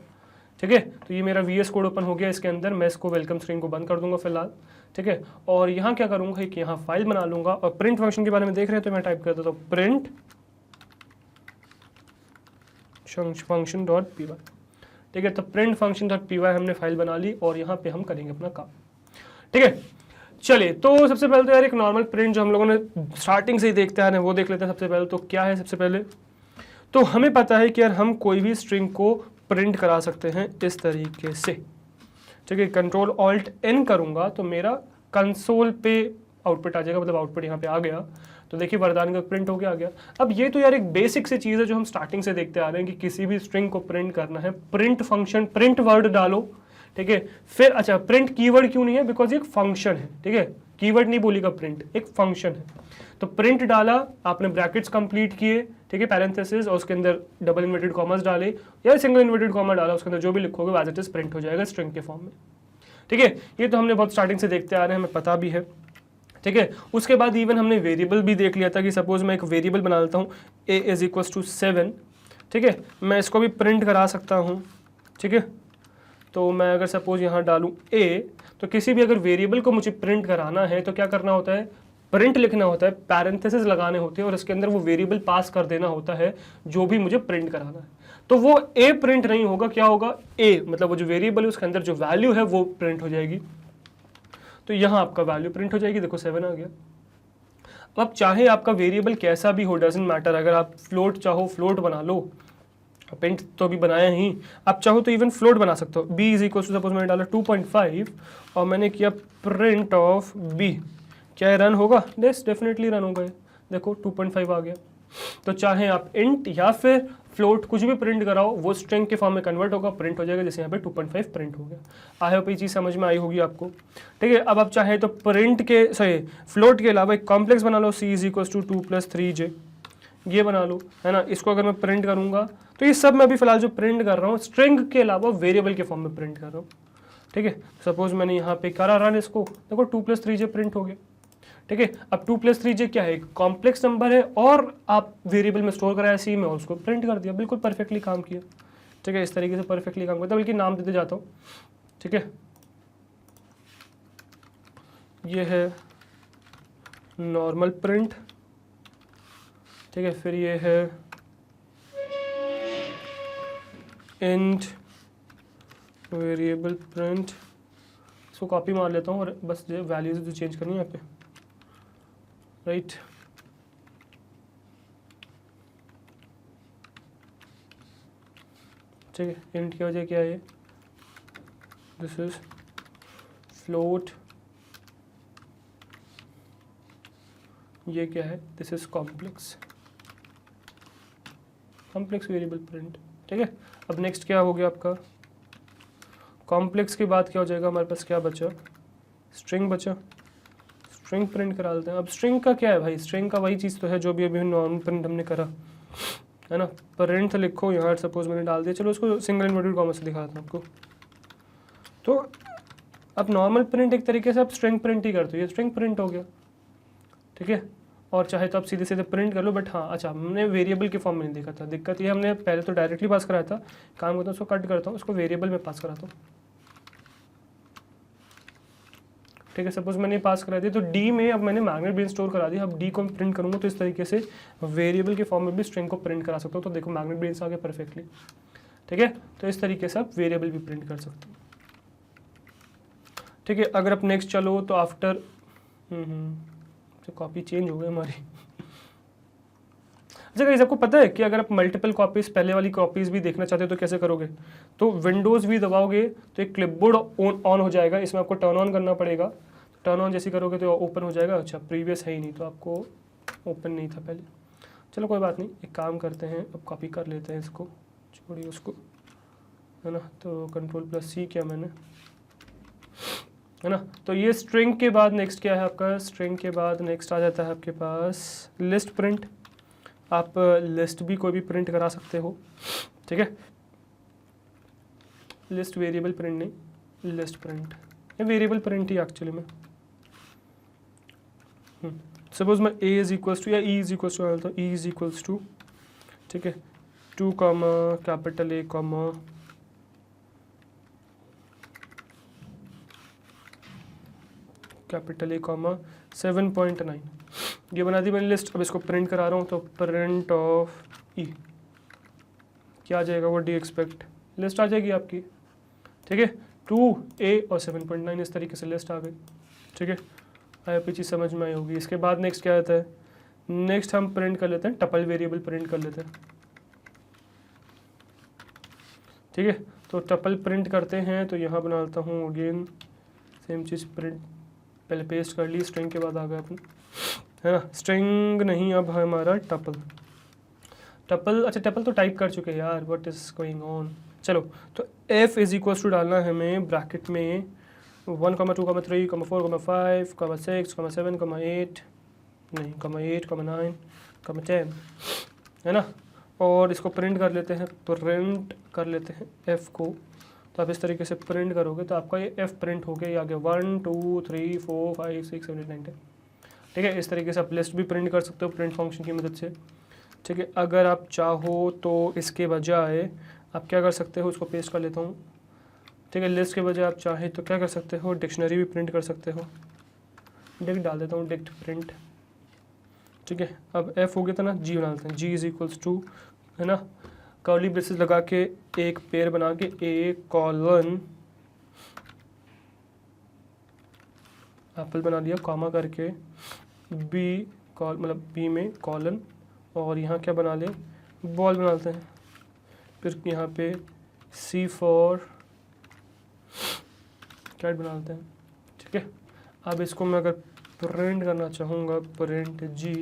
ठीक है, तो ये मेरा VS कोड ओपन हो गया। इसके अंदर मैं इसको वेलकम स्क्रीन को बंद कर दूंगा फिलहाल। ठीक है, और यहाँ क्या करूँगा कि यहाँ फाइल बना लूँगा, और प्रिंट फंक्शन के बारे में देख रहे हैं तो मैं टाइप कर देता हूँ print function dot P Y. ठीक है, तो print function dot P Y हमने फाइल बना ली और यहाँ पे हम करेंगे अपना काम। ठीक है, चलिए, तो सबसे पहले तो यार एक नॉर्मल प्रिंट जो हम लोगों ने स्टार्टिंग से ही देखते आ रहे हैं वो देख लेते हैं। सबसे पहले तो क्या है, सबसे पहले तो हमें पता है कि यार हम कोई भी स्ट्रिंग को प्रिंट करा सकते हैं इस तरीके से। ठीक है, कंट्रोल ऑल्ट एन करूँगा तो मेरा कंसोल पे आउटपुट आ जाएगा, मतलब आउटपुट यहाँ पे आ गया। तो देखिए वरदान का प्रिंट होके आ गया। अब ये तो यार एक बेसिक से चीज़ है जो हम स्टार्टिंग से देखते आ रहे हैं कि किसी भी स्ट्रिंग को प्रिंट करना है, प्रिंट फंक्शन, प्रिंट वर्ड डालो। ठीक है, फिर अच्छा प्रिंट कीवर्ड क्यों नहीं है, बिकॉज ये एक फंक्शन है। ठीक है, कीवर्ड नहीं बोलेगा, प्रिंट एक फंक्शन है। तो प्रिंट डाला, आपने ब्रैकेट्स कंप्लीट किए, ठीक है, पैरेंथेसिस, और उसके अंदर डबल इन्वर्टेड कॉमर्स डाले या सिंगल इन्वर्टेड कॉमर डाला, उसके अंदर जो भी लिखोगे एज इट इज प्रिंट हो जाएगा स्ट्रिंग के फॉर्म में। ठीक है, ये तो हमने बहुत स्टार्टिंग से देखते आ रहे हैं, हमें पता भी है। ठीक है, उसके बाद इवन हमने वेरिएबल भी देख लिया था कि सपोज मैं एक वेरिएबल बना लेता हूँ a इज इक्वल टू 7। ठीक है, मैं इसको भी प्रिंट करा सकता हूँ। ठीक है, तो मैं अगर सपोज यहाँ डालूँ a, तो किसी भी अगर वेरिएबल को मुझे प्रिंट कराना है तो क्या करना होता है, प्रिंट लिखना होता है, पैरेंथेसिस लगाने होते हैं और इसके अंदर वो वेरिएबल पास कर देना होता है जो भी मुझे प्रिंट कराना है। तो वो a प्रिंट नहीं होगा, क्या होगा, a मतलब वो जो वेरिएबल है उसके अंदर जो वैल्यू है वो प्रिंट हो जाएगी। तो यहाँ आपका वैल्यू प्रिंट हो जाएगी, देखो 7 आ गया। अब चाहे आपका वेरिएबल कैसा भी हो, डजंट मैटर, अगर आप फ्लोट चाहो फ्लोट बना लो, प्रिंट तो अभी बनाया ही, आप चाहो तो इवन फ्लोट बना सकते हो। b is equal to, suppose मैंने डाला 2.5 और मैंने किया प्रिंट ऑफ b, क्या ये रन होगा? यस डेफिनेटली रन होगा। देखो 2.5 आ गया। तो चाहे आप इंट या फिर फ्लोट कुछ भी प्रिंट कराओ, वो स्ट्रिंग के फॉर्म में कन्वर्ट होगा, प्रिंट हो जाएगा, जैसे यहाँ पे 2.5 प्रिंट हो गया। आई होप ये चीज़ समझ में आई होगी आपको। ठीक है, अब आप चाहे तो प्रिंट के सॉरी फ्लोट के अलावा एक कॉम्प्लेक्स बना लो, c is equal to 2 + 3j, ये बना लो, है ना। इसको अगर मैं प्रिंट करूंगा तो ये सब मैं अभी फिलहाल जो प्रिंट कर रहा हूँ स्ट्रिंग के अलावा वेरिएबल के फॉर्म में प्रिंट कर रहा हूँ। ठीक है, सपोज मैंने यहाँ पे करा रन इसको, देखो 2 + 3j प्रिंट हो गया। ठीक है, अब 2 + 3j क्या है? कॉम्प्लेक्स नंबर है और आप वेरिएबल में स्टोर कराया सी में और उसको प्रिंट कर दिया, बिल्कुल परफेक्टली काम किया। ठीक है, इस तरीके से परफेक्टली काम करता है, बल्कि नाम देते जाता हूँ। ठीक है, ये है नॉर्मल प्रिंट। ठीक है, फिर ये है इंट वेरिएबल प्रिंट, इसको कॉपी मार लेता हूँ और बस वैल्यूज जो चेंज करनी है यहाँ पे, राइट। ठीक है, इंट की वजह क्या है? दिस इज फ्लोट, ये क्या है? This is complex variable print. ठीक है, अब नेक्स्ट क्या हो गया आपका? कॉम्प्लेक्स के बाद क्या हो जाएगा हमारे पास? क्या बचा? स्ट्रिंग बचा। स्ट्रिंग प्रिंट करा देते हैं। अब स्ट्रिंग का क्या है भाई? स्ट्रिंग का वही चीज़ तो है जो भी अभी नॉर्मल प्रिंट हमने करा, है ना। प्रिंट लिखो यहाँ, सपोज मैंने डाल दिया, चलो उसको सिंगल इन्वर्टेड कॉमा से दिखाता हूँ आपको। तो अब नॉर्मल प्रिंट एक तरीके से आप स्ट्रिंग प्रिंट ही करते हो, ये स्ट्रिंग प्रिंट हो गया। ठीक है, और चाहे तो आप सीधे सीधे प्रिंट कर लो, बट हाँ अच्छा हमने वेरिएबल के फॉर्म में नहीं देखा था। दिक्कत ये हमने पहले तो डायरेक्टली पास कराया था, काम करता हूँ उसको कट करता हूँ, उसको वेरिएबल में पास कराता हूँ। ठीक है, सपोज मैंने पास करा दिया तो डी में अब मैंने मैग्नेट ब्रेन स्टोर करा दिया। अब डी को प्रिंट करूँगा तो इस तरीके से वेरिएबल के फॉर्म में भी स्ट्रिंग को प्रिंट करा सकता हूँ। तो देखो मैग्नेट ब्रेन आ गया परफेक्टली। ठीक है, तो इस तरीके से आप वेरिएबल भी प्रिंट कर सकते हो। ठीक है, अगर आप नेक्स्ट चलो तो आफ्टर तो कॉपी चेंज हो गई हमारी। अच्छा गाइस, आपको पता है कि अगर आप मल्टीपल कॉपीज पहले वाली कॉपीज भी देखना चाहते हो तो कैसे करोगे? तो विंडोज भी दबाओगे तो एक क्लिपबोर्ड ऑन हो जाएगा, इसमें आपको टर्न ऑन करना पड़ेगा। टर्न ऑन जैसे करोगे तो ओपन हो जाएगा। अच्छा प्रीवियस है ही नहीं तो आपको ओपन नहीं था पहले, चलो कोई बात नहीं, एक काम करते हैं, अब कॉपी कर लेते हैं इसको, छोड़िए उसको, है ना। तो Ctrl+C किया मैंने, है ना। तो ये स्ट्रिंग के बाद नेक्स्ट क्या है आपका? स्ट्रिंग के बाद नेक्स्ट आ जाता है आपके पास लिस्ट प्रिंट। आप लिस्ट भी कोई भी प्रिंट करा सकते हो। ठीक है, लिस्ट वेरिएबल प्रिंट नहीं, लिस्ट प्रिंट, ये वेरिएबल प्रिंट ही एक्चुअली में। सपोज मैं a इज इक्वल्स टू या e इज इक्वल्स टू डालता हूँ, e इज इक्वल्स टू, ठीक है, 2 कैपिटल A कैपिटल A 7.9, ये बना दी मैंने लिस्ट। अब इसको प्रिंट करा रहा हूँ तो प्रिंट ऑफ ई, क्या आ जाएगा? वो डी एक्सपेक्ट लिस्ट आ जाएगी आपकी। ठीक है, 2A और 7.9 इस तरीके से लिस्ट आ गई। ठीक है, आई होप चीज़ समझ में आई होगी। इसके बाद नेक्स्ट क्या आता है? नेक्स्ट हम प्रिंट कर लेते हैं टपल वेरिएबल प्रिंट कर लेते हैं। ठीक है, तो टपल प्रिंट करते हैं तो यहाँ बनाता हूँ अगेन सेम चीज़, प्रिंट पहले पेस्ट कर ली, स्ट्रिंग के बाद आ गया अपन, है ना। स्ट्रिंग नहीं, अब है हमारा टपल। टपल, अच्छा टपल तो टाइप कर चुके हैं यार, व्हाट इज गोइंग ऑन। चलो तो f इज इक्वल टू डालना है हमें ब्रैकेट में 1, 2, 3, 4, 5, 6, 7, 8 नहीं 8, 9, 10, है ना। और इसको प्रिंट कर लेते हैं, प्रिंट कर लेते हैं f को। तो आप इस तरीके से प्रिंट करोगे तो आपका ये f प्रिंट हो गया, ये आ गया 1, 2, 3, 4, 5, 6, 7, 8, 9, 10। ठीक है, इस तरीके से आप लिस्ट भी प्रिंट कर सकते हो प्रिंट फंक्शन की मदद से। ठीक है, अगर आप चाहो तो इसके बजाय आप क्या कर सकते हो, उसको पेस्ट कर लेता हूँ। ठीक है, लिस्ट के बजाय आप चाहे तो क्या कर सकते हो, डिक्शनरी भी प्रिंट कर सकते हो। डिक्ट डाल देता हूँ, डिक्ट प्रिंट। ठीक है, अब f हो गया था ना, g बना लेते हैं, g इज इक्वल्स टू, है ना, कर्ली ब्रेसेस लगा के एक पेयर बना के a कॉलन एप्पल बना दिया, कॉमा करके b मतलब b में कॉलन, और यहाँ क्या बना ले, बॉल बना लेते हैं। फिर यहाँ पे C फॉर कैट बना लेते हैं, ठीक है। अब इसको मैं अगर प्रिंट करना चाहूँगा, प्रिंट G,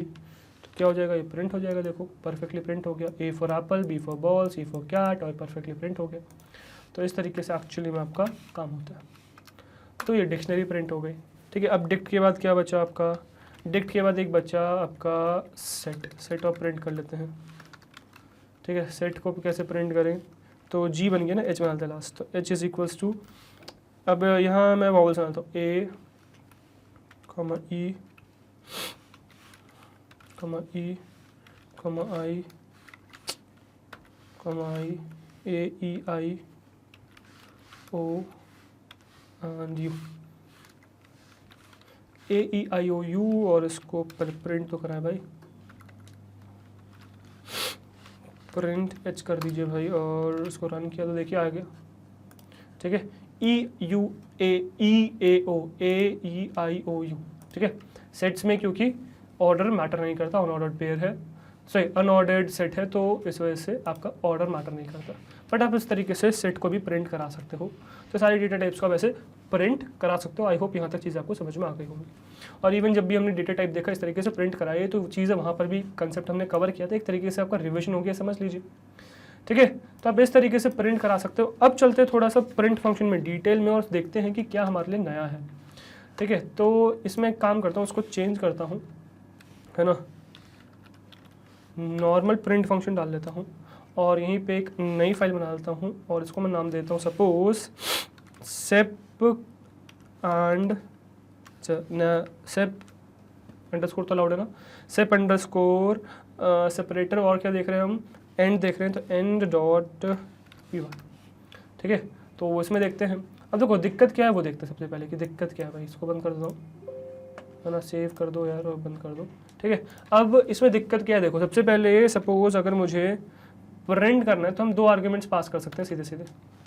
तो क्या हो जाएगा, ये प्रिंट हो जाएगा, देखो परफेक्टली प्रिंट हो गया। A for apple, B for ball, C for cat, और परफेक्टली प्रिंट हो गया। तो इस तरीके से एक्चुअली में आपका काम होता है। तो ये डिक्शनरी प्रिंट हो गई, ठीक है। अब डिक्ट के बाद क्या बचा आपका, डिक्ट के बाद एक बचा आपका सेट ऑफ प्रिंट कर लेते हैं, ठीक है। सेट को कैसे प्रिंट करें, तो G बन गया ना, H बनाते हैं लास्ट, तो H इज इक्वल्स टू, अब यहाँ मैं वॉवल्स बनाता हूँ, A, E, E, I, A, E, I, O and U, A, E, I, O, U, और इसको प्रिंट तो कराएं भाई, प्रिंट H कर दीजिए भाई, और इसको रन किया तो देखिए आ गया, ठीक है। E, U, A, E, A, O, A, E, I, O, U, ठीक है। सेट्स में क्योंकि ऑर्डर मैटर नहीं करता, अनऑर्डर्ड पेयर है, सॉरी अनऑर्डर्ड सेट है, तो इस वजह से आपका ऑर्डर मैटर नहीं करता। बट आप इस तरीके से सेट को भी प्रिंट करा सकते हो, तो सारी डेटा टाइप्स को आप ऐसे प्रिंट करा सकते हो। आई होप यहाँ तक चीज़ आपको समझ में आ गई होगी। और इवन जब भी हमने डेटा टाइप देखा इस तरीके से प्रिंट कराई, तो चीज़ें वहाँ पर भी कंसेप्ट हमने कवर किया था, एक तरीके से आपका रिविजन हो गया, समझ लीजिए, ठीक है। तो आप इस तरीके से प्रिंट करा सकते हो। अब चलते हैं थोड़ा सा प्रिंट फंक्शन में डिटेल में और देखते हैं कि क्या हमारे लिए नया है, ठीक है। तो इसमें एक काम करता हूँ, उसको चेंज करता हूँ, है ना, नॉर्मल प्रिंट फंक्शन डाल लेता हूँ, और यहीं पे एक नई फाइल बना लेता हूँ, और इसको मैं नाम देता हूँ suppose shape and shape underscore, तो अलाउड है ना, सेप अंडरस्कोर सेपरेटर, और क्या देख रहे हैं हम, एंड देख रहे हैं, तो एंड डॉट p1, ठीक है। तो इसमें देखते हैं, अब देखो दिक्कत क्या है वो देखते हैं सबसे पहले कि दिक्कत क्या है भाई। इसको बंद कर दो, है ना, सेव कर दो यार और बंद कर दो, ठीक है। अब इसमें दिक्कत क्या है, देखो सबसे पहले सपोज अगर मुझे प्रिंट करना है तो हम 2 आर्ग्यूमेंट्स पास कर सकते हैं सीधे सीधे,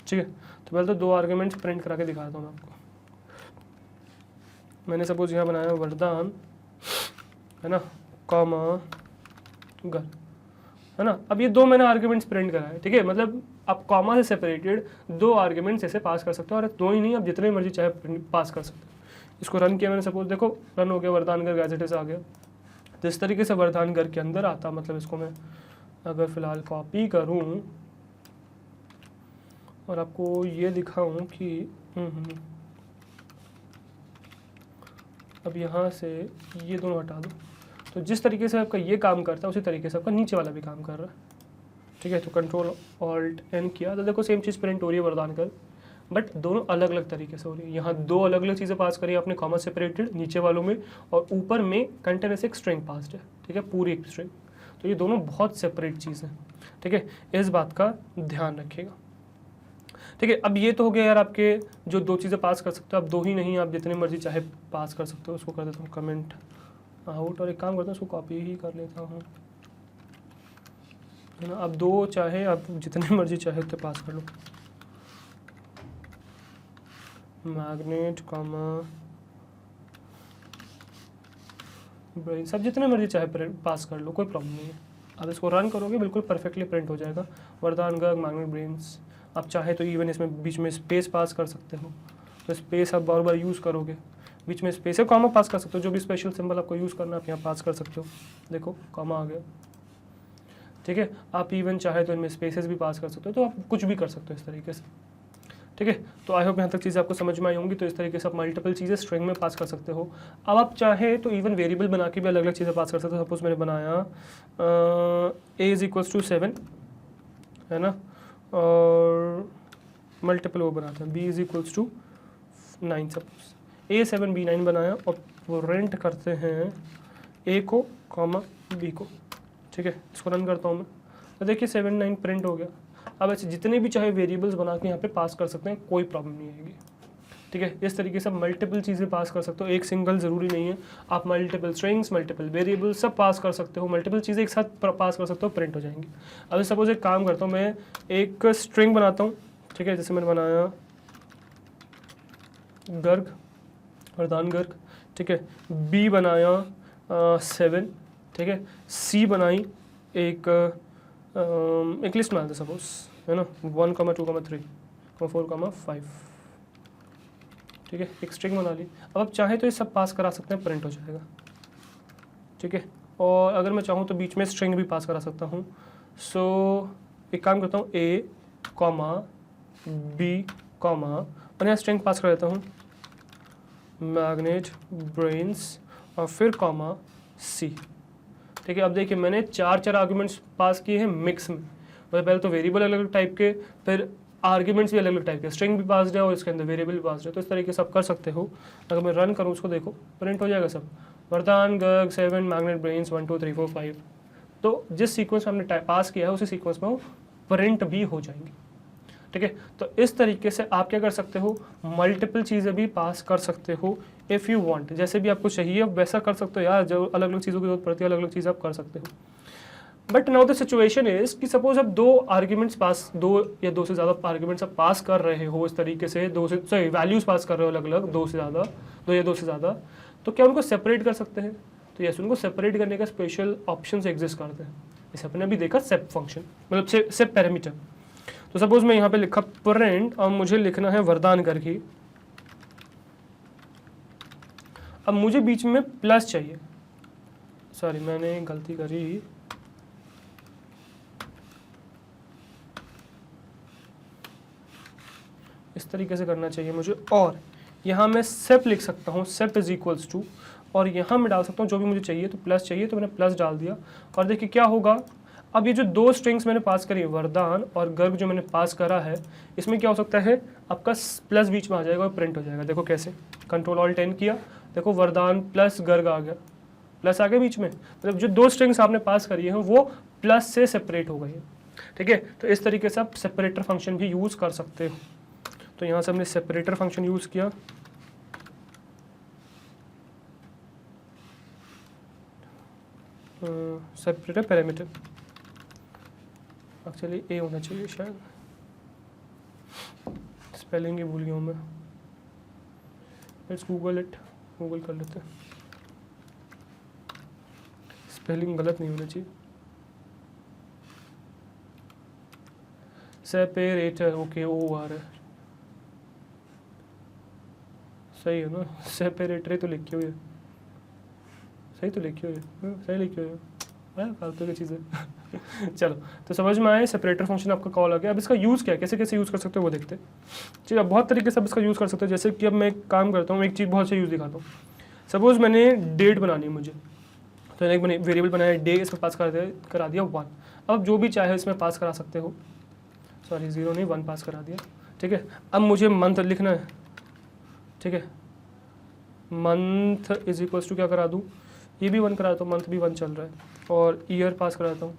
ठीक है। तो पहले तो 2 आर्ग्यूमेंट्स प्रिंट करा के दिखाता हूँ मैं आपको। मैंने सपोज यहाँ बनाया वरदान, है ना, कॉमा घर, है ना। अब ये 2 मैंने आर्ग्यूमेंट्स प्रिंट करा है, ठीक है। मतलब आप कॉमा से सेपरेटेड 2 आर्ग्यूमेंट्स ऐसे पास कर सकते हो, और 2 ही नहीं, आप जितने मर्जी चाहे पास कर सकते हो। इसको रन किया मैंने, सपोज देखो रन हो गया, वरदानगढ़ गैजेट आ गया। तो इस तरीके से वरदानगढ़ के अंदर आता, मतलब इसको मैं अगर फ़िलहाल कॉपी करूं और आपको ये दिखाऊं कि अब यहाँ से ये दोनों हटा दो, तो जिस तरीके से आपका ये काम करता है उसी तरीके से आपका नीचे वाला भी काम कर रहा है, ठीक है। तो कंट्रोल ऑल्ट एन किया तो देखो सेम चीज़ प्रिंट हो रही है वरदानगढ़, बट दोनों अलग अलग तरीके से हो रही है। यहाँ 2 अलग अलग चीज़ें पास करी आपने, कॉमा सेपरेटेड नीचे वालों में, और ऊपर में कंटेनस एक स्ट्रिंग पास्ड है, ठीक है, पूरी एक स्ट्रिंग। तो ये दोनों बहुत सेपरेट चीज़ हैं, ठीक है, इस बात का ध्यान रखिएगा, ठीक है। अब ये तो हो गया यार आपके जो 2 चीज़ें पास कर सकते हो, आप 2 ही नहीं, आप जितनी मर्जी चाहे पास कर सकते हो। उसको कर देता हूँ कमेंट आउट, और एक काम करता हूँ उसको कॉपी ही कर लेता हूँ, है ना। अब 2 चाहे आप जितने मर्जी चाहे उतने पास कर लो, मैग्नेट कॉमा ब्रेन, सब जितने मर्जी चाहे पास कर लो, कोई प्रॉब्लम नहीं है। अब इसको रन करोगे बिल्कुल परफेक्टली प्रिंट हो जाएगा वरदानगढ़ मैग्नेट ब्रेन्स। आप चाहे तो इवन इसमें बीच में स्पेस पास कर सकते हो, तो स्पेस आप बार बार यूज़ करोगे, बीच में स्पेस है, कॉमा पास कर सकते हो, जो भी स्पेशल सिंबल आपको यूज़ करना है आप यहाँ पास कर सकते हो। देखो कॉमा आ गया, ठीक है। आप इवन चाहे तो इनमें स्पेसेस भी पास कर सकते हो, तो आप कुछ भी कर सकते हो इस तरीके से, ठीक है। तो आई होप यहाँ तक चीज़ें आपको समझ में आई होंगी। तो इस तरीके से आप मल्टीपल चीज़ें स्ट्रिंग में पास कर सकते हो। अब आप चाहे तो इवन वेरिएबल बना के भी अलग अलग चीज़ें पास कर सकते हो। सपोज मैंने बनाया a इज इक्वल्स टू 7, है ना, और मल्टीपल वो बनाता है b is equals to 9, suppose a 7 b 9 बनाया, और प्रिंट करते हैं a को कॉमा b को, ठीक है। इसको रन करता हूँ मैं, तो देखिए 7 9 प्रिंट हो गया। अब ऐसे जितने भी चाहे वेरिएबल्स बना के यहाँ पे पास कर सकते हैं, कोई प्रॉब्लम नहीं आएगी, ठीक है। इस तरीके से मल्टीपल चीज़ें पास कर सकते हो, एक सिंगल ज़रूरी नहीं है, आप मल्टीपल स्ट्रिंग्स मल्टीपल वेरिएबल्स सब पास कर सकते हो, मल्टीपल चीज़ें एक साथ पास कर सकते हो, प्रिंट हो जाएंगी। अब सपोज एक काम करता हूँ, मैं एक स्ट्रिंग बनाता हूँ, ठीक है। जैसे मैंने बनाया गर्ग वरदानगढ़, ठीक है, बी बनाया 7, ठीक है, सी बनाई एक लिस्ट बना दे, सपोज है ना, 1, 2, 3, 4, 5, ठीक है, एक स्ट्रिंग बना ली। अब आप चाहें तो ये सब पास करा सकते हैं, प्रिंट हो जाएगा, ठीक है। और अगर मैं चाहूँ तो बीच में स्ट्रिंग भी पास करा सकता हूँ। सो एक काम करता हूँ, ए कॉमा बी कॉमा, और यहाँ स्ट्रिंग पास कर देता हूँ मैग्नेट ब्रेन्स और फिर कॉमा सी, ठीक है। अब देखिए मैंने चार आर्ग्यूमेंट्स पास किए हैं मिक्स में, मतलब पहले तो वेरिएबल अलग अलग टाइप के, फिर आर्ग्यूमेंट्स भी अलग अलग टाइप के, स्ट्रिंग भी पास है और इसके अंदर वेरिएबल भी पास है। तो इस तरीके से आप कर सकते हो। अगर मैं रन करूँ उसको, देखो प्रिंट हो जाएगा सब, वरदान गर्ग 7 मैग्नेट ब्रेन्स 1 2 3 4 5। तो जिस सीक्वेंस में हमने पास किया है उसी सीक्वेंस में वो प्रिंट भी हो जाएंगे, ठीक है। तो इस तरीके से आप क्या कर सकते हो, मल्टीपल चीज़ें भी पास कर सकते हो इफ़ यू वांट, जैसे भी आपको चाहिए वैसा कर सकते हो यार। जो अलग अलग चीज़ों की जरूरत पड़ती है, अलग अलग चीज़ें आप कर सकते हो। But now the situation is कि सपोज आप दो आर्ग्यूमेंट्स पास, दो या दो से ज़्यादा आर्ग्यूमेंट्स आप पास कर रहे हो इस तरीके से, दो से सॉरी वैल्यूज़ पास कर रहे हो अलग अलग, दो से ज़्यादा, दो या दो से ज़्यादा, तो क्या उनको सेपरेट कर सकते हैं? तो यस, उनको सेपरेट करने का स्पेशल ऑप्शन एग्जिस्ट करते हैं। जैसे अपने अभी देखा सेप फंक्शन, मतलब सेप पैरामीटर। तो सपोज मैं यहाँ पे लिखा प्रिंट और मुझे लिखना है वरदान गर्ग ही। अब मुझे बीच में प्लस चाहिए, सॉरी मैंने गलती करी, इस तरीके से करना चाहिए मुझे। और यहाँ मैं सेप लिख सकता हूँ, सेप इज इक्वल्स टू, और यहाँ मैं डाल सकता हूँ जो भी मुझे चाहिए, तो प्लस चाहिए तो मैंने प्लस डाल दिया। और देखिए क्या होगा, अब ये जो दो स्ट्रिंग्स मैंने पास करी, वरदान और गर्ग जो मैंने पास करा है, इसमें क्या हो सकता है, आपका प्लस बीच में आ जाएगा और प्रिंट हो जाएगा। देखो कैसे, कंट्रोल ऑल 10 किया, देखो वरदान प्लस गर्ग आ गया, प्लस आ गया बीच में, मतलब जो दो स्ट्रिंग्स आपने पास करी है वो प्लस से सेपरेट हो गई है, ठीक है। तो इस तरीके से आप सेपरेटर फंक्शन भी यूज़ कर सकते हो। तो यहाँ से हमने सेपरेटर फंक्शन यूज़ किया, सेपरेटर पैरामीटर, एक्चुअली ए होना चाहिए शायद, स्पेलिंग ही भूल गया हूँ मैं, लेट्स गूगल इट, गूगल कर लेते हैं, स्पेलिंग गलत नहीं होना चाहिए। सेपरेटर, ओके ओ आ रहा है, सही है ना, सेपरेटर तो लिखी हुई है, सही तो लिखी हुई है, सही लिखी हुई है, फालतू की चीज़ें चलो, तो समझ में आए, सेपरेटर फंक्शन आपका कॉल आ गया। अब इसका यूज़ क्या है, कैसे कैसे यूज़ कर सकते हो वो देखते हैं। ठीक है, बहुत तरीके से आप इसका यूज़ कर सकते हो। जैसे कि अब मैं काम करता हूँ, एक चीज़ बहुत से यूज़ दिखाता हूँ। सपोज़ मैंने डेट बनानी है मुझे, तो एक मैंने वेरिएबल बनाया डे, इसमें पास करा दिया 1। अब जो भी चाहे इसमें पास करा सकते हो, सॉरी 0 नहीं 1 पास करा दिया, ठीक है। अब मुझे मंथ लिखना है, ठीक है, मंथ इज इक्वल्स टू क्या करा दूँ, ये भी 1 कराता हूँ, मंथ भी 1 चल रहा है, और ईयर पास कराता हूँ,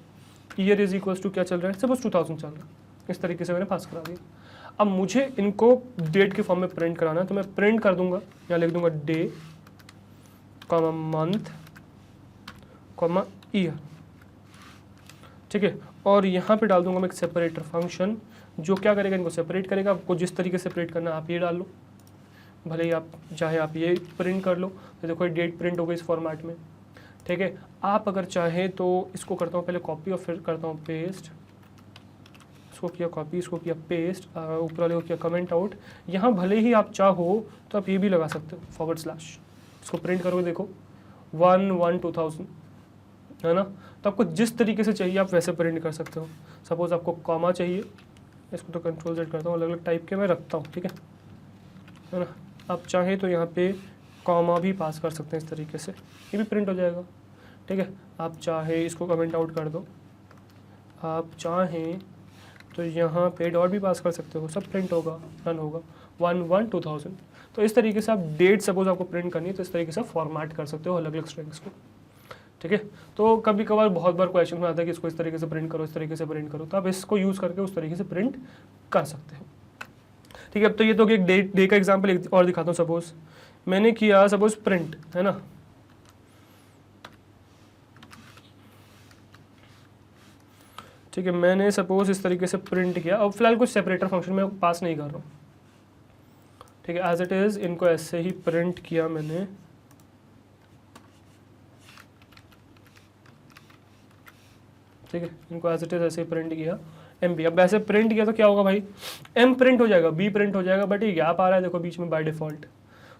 ईयर इज इक्वल्स टू क्या चल रहा है, सपोज 2000 चल रहा है। इस तरीके से मैंने पास करा दिया। अब मुझे इनको डेट के फॉर्म में प्रिंट कराना है, तो मैं प्रिंट कर दूंगा, यहाँ लिख दूंगा day comma month comma year, ठीक है। और यहाँ पे डाल दूंगा मैं एक सेपरेटर फंक्शन, जो क्या करेगा, इनको सेपरेट करेगा। आपको जिस तरीके से सेपरेट करना है आप ये डाल लो, भले ही आप चाहे आप ये प्रिंट कर लो, तो देखो डेट प्रिंट हो गई इस फॉर्मेट में, ठीक है। आप अगर चाहें तो इसको करता हूँ पहले कॉपी और फिर करता हूँ पेस्ट, इसको किया कॉपी, इसको किया पेस्ट, ऊपर वाले को किया कमेंट आउट। यहाँ भले ही आप चाहो तो आप ये भी लगा सकते हो / इसको प्रिंट करोगे, देखो 1/1/2000 है ना। तो आपको जिस तरीके से चाहिए आप वैसे प्रिंट कर सकते हो। सपोज आपको कॉमा चाहिए, इसको तो कंट्रोल Z करता हूँ, अलग अलग टाइप के मैं रखता हूँ, ठीक है ना। आप चाहें तो यहाँ पे कॉमा भी पास कर सकते हैं इस तरीके से, ये भी प्रिंट हो जाएगा, ठीक है। आप चाहे इसको कमेंट आउट कर दो, आप चाहें तो यहाँ पे डॉट भी पास कर सकते हो, सब प्रिंट होगा, रन होगा 1/1/2000। तो इस तरीके से आप डेट सपोज आपको प्रिंट करनी है तो इस तरीके से फॉर्मेट कर सकते हो अलग अलग स्ट्रिंग्स को, ठीक है। तो कभी कभार बहुत बार क्वेश्चन में आता है कि इसको इस तरीके से प्रिंट करो, इस तरीके से प्रिंट करो, तो आप इसको यूज़ करके उस तरीके से प्रिंट कर सकते हो, ठीक है। अब तो ये तो एक डे का एग्जाम्पल और दिखाता हूँ। सपोज मैंने किया सपोज प्रिंट, है ना, ठीक है, मैंने सपोज इस तरीके से प्रिंट किया। अब फिलहाल कुछ सेपरेटर फंक्शन में पास नहीं कर रहा हूँ, ठीक है, एज इट इज़ इनको ऐसे ही प्रिंट किया मैंने, ठीक है, इनको एज इट इज़ ऐसे ही प्रिंट किया। M B. अब वैसे प्रिंट किया तो क्या होगा भाई, एम प्रिंट हो जाएगा, बी प्रिंट हो जाएगा, बट ये गैप आ रहा है देखो बीच में बाय डिफॉल्ट।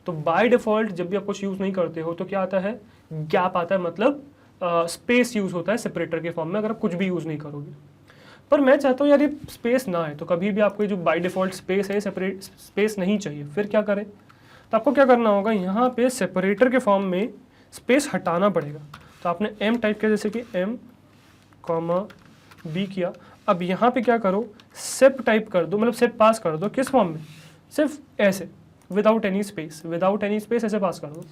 तो बाय डिफॉल्ट जब भी आप कुछ यूज़ नहीं करते हो तो क्या आता है, गैप आता है, मतलब स्पेस यूज़ होता है सेपरेटर के फॉर्म में अगर आप कुछ भी यूज़ नहीं करोगे। पर मैं चाहता हूँ यार ये स्पेस ना है, तो कभी भी आपको जो बाय डिफॉल्ट स्पेस है सेपरेट स्पेस नहीं चाहिए, फिर क्या करें, तो आपको क्या करना होगा, यहाँ पे सेपरेटर के फॉर्म में स्पेस हटाना पड़ेगा। तो आपने एम टाइप किया, जैसे कि एम कॉमा बी किया। अब यहाँ पे क्या करो, सेप टाइप कर दो, मतलब सेप पास कर दो, किस फॉर्म में, सिर्फ ऐसे, विदाउट एनी स्पेस ऐसे पास कर दो।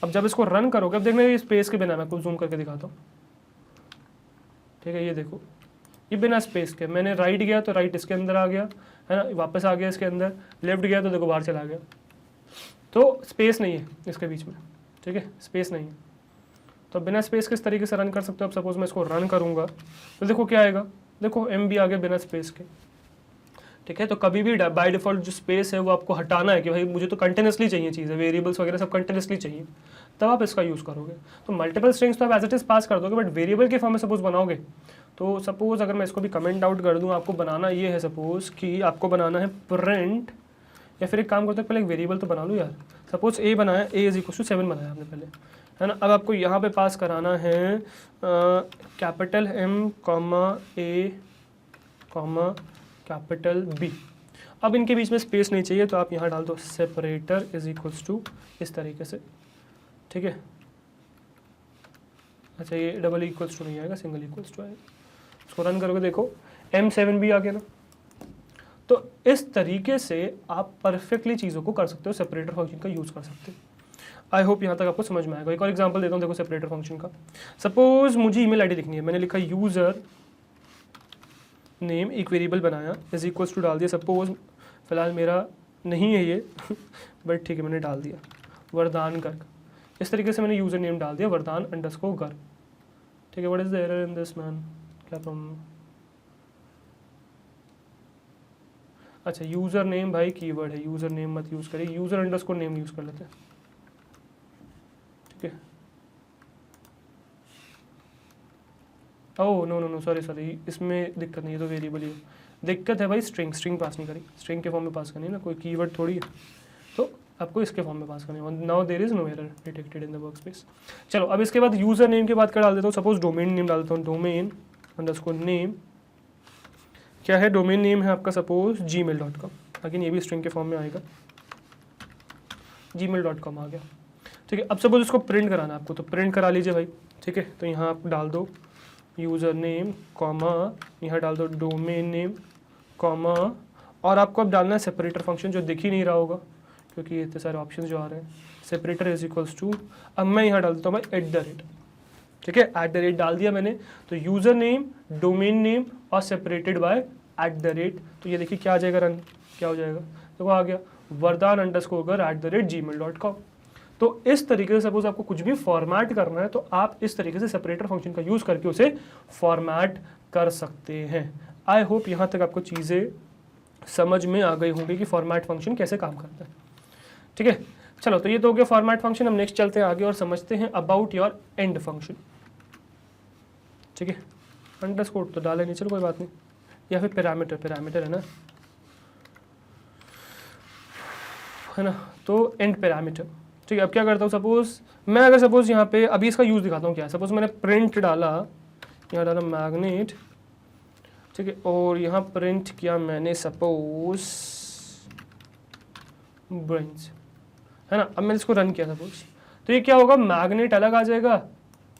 अब जब इसको रन करोगे, अब देखना ये स्पेस के बिना, मैं आपको जूम करके दिखाता हूँ, ठीक है, ये देखो ये बिना स्पेस के, मैंने राइट गया तो राइट इसके अंदर आ गया है ना, वापस आ गया इसके अंदर, लेफ्ट गया तो देखो बाहर चला गया, तो स्पेस नहीं है इसके बीच में, ठीक है, स्पेस नहीं है। तो बिना स्पेस किस तरीके से रन कर सकते हो, अब सपोज मैं इसको रन करूँगा तो देखो क्या आएगा, देखो एम बी आ गया बिना स्पेस के, ठीक है। तो कभी भी बाय डिफॉल्ट जो स्पेस है वो आपको हटाना है कि भाई मुझे तो कंटिन्यूसली चाहिए चीज़ें, वेरिएबल्स वगैरह सब कंटिन्यूसली चाहिए, तब आप इसका यूज़ करोगे। तो मल्टीपल स्ट्रिंग्स तो आप एज इट इज़ पास कर दोगे, बट वेरिएबल के फॉर्म में सपोज बनाओगे, तो सपोज अगर मैं इसको भी कमेंट आउट कर दूँ, आपको बनाना ये है सपोज कि आपको बनाना है प्रिंट, या फिर एक काम करते हैं पहले एक वेरिएबल तो बना लूँ यार, सपोज ए बनाया, ए इज इक्वल टू 7 बनाया आपने पहले, है ना। अब आपको यहाँ पे पास कराना है कैपिटल एम कॉमा ए कॉमा कैपिटल बी। अब इनके बीच में स्पेस नहीं चाहिए तो आप यहाँ डाल दो सेपरेटर इज इक्वल्स टू, इस तरीके से, ठीक है। अच्छा ये डबल इक्वल्स टू नहीं आएगा, सिंगल इक्वल्स टू आएगा। इसको रन करोगे देखो M7 भी आ गया ना। तो इस तरीके से आप परफेक्टली चीज़ों को कर सकते हो, सेपरेटर फंक्शन का यूज़ कर सकते हो। आई होप यहाँ तक आपको समझ में आएगा। एक और एग्जांपल देता हूँ, देखो सेपरेटर फंक्शन का। सपोज मुझे ईमेल आईडी लिखनी है, मैंने लिखा यूज़र नेम, एक वेरिएबल बनाया, इज इक्वल्स टू डाल दिया, सपोज फिलहाल मेरा नहीं है ये बट ठीक है मैंने डाल दिया वरदान गर्ग। इस तरीके से मैंने यूज़र नेम डाल दिया वरदान अंडरस्कोर गर्ग, ठीक है। What is the error in this man, क्या प्रॉब्लम। अच्छा यूज़र नेम भाई कीवर्ड है, यूज़र नेम मत यूज़ करिए, यूज़र अंडरस्कोर नेम यूज़ कर लेते हैं, ठीक है। ओह नो, सॉरी, इसमें दिक्कत नहीं है, तो वेरिएबल ही दिक्कत है भाई, स्ट्रिंग पास नहीं करी, स्ट्रिंग के फॉर्म में पास करनी है ना, कोई कीवर्ड थोड़ी है, तो आपको इसके फॉर्म में पास करनी है। Now there is no error detected in the workspace. चलो अब इसके बाद यूज़र नेम के बाद क्या डाल देता हूँ, सपोज डोमेन नेम डालता हूँ, डोमेन अंडरस्कोर नेम क्या है, डोमेन नेम है आपका सपोज gmail.com, अगेन ये भी स्ट्रिंग के फॉर्म में आएगा, gmail.com आ गया, ठीक है। अब सपोज इसको प्रिंट कराना है आपको, तो प्रिंट करा लीजिए भाई, ठीक है। तो यहाँ आप डाल दो यूज़र नेम कॉमा, यहाँ डाल दो डोमेन नेम कॉमा, और आपको अब डालना है सेपरेटर फंक्शन, जो दिख ही नहीं रहा होगा क्योंकि इतने सारे ऑप्शन जो आ रहे हैं। सेपरेटर इज इक्वल्स टू, अब मैं यहाँ डाल देता हूँ भाई @ ठीक है, @ डाल दिया मैंने। तो यूज़र नेम, डोमेन नेम और सेपरेटेड बाय @। तो ये देखिए क्या आ जाएगा, रन क्या हो जाएगा, देखो आ गया वरदान अंडरस्कोर गर्ग @gmail.com। तो इस तरीके से सपोज आपको कुछ भी फॉर्मेट करना है तो आप इस तरीके से सेपरेटर फंक्शन का यूज़ करके उसे फॉर्मेट कर सकते हैं। आई होप यहाँ तक आपको चीज़ें समझ में आ गई होंगी कि फॉर्मेट फंक्शन कैसे काम करता है, ठीक है। चलो तो ये तो हो गया फॉर्मेट फंक्शन। हम नेक्स्ट चलते हैं आगे और समझते हैं अबाउट योर एंड फंक्शन, ठीक है। अंडरस्कोर तो डाले नहीं, चलो कोई बात नहीं, या फिर पैरामीटर है ना, तो एंड पैरामीटर, ठीक है। अब क्या करता हूँ, सपोज मैं अगर सपोज यहाँ पे अभी इसका यूज़ दिखाता हूँ क्या है। सपोज मैंने प्रिंट डाला, यहाँ डाला मैग्नेट, ठीक है, और यहाँ प्रिंट किया मैंने सपोज ब्रेन्स, है ना। अब मैंने इसको रन किया सपोज, तो ये क्या होगा, मैग्नेट अलग आ जाएगा,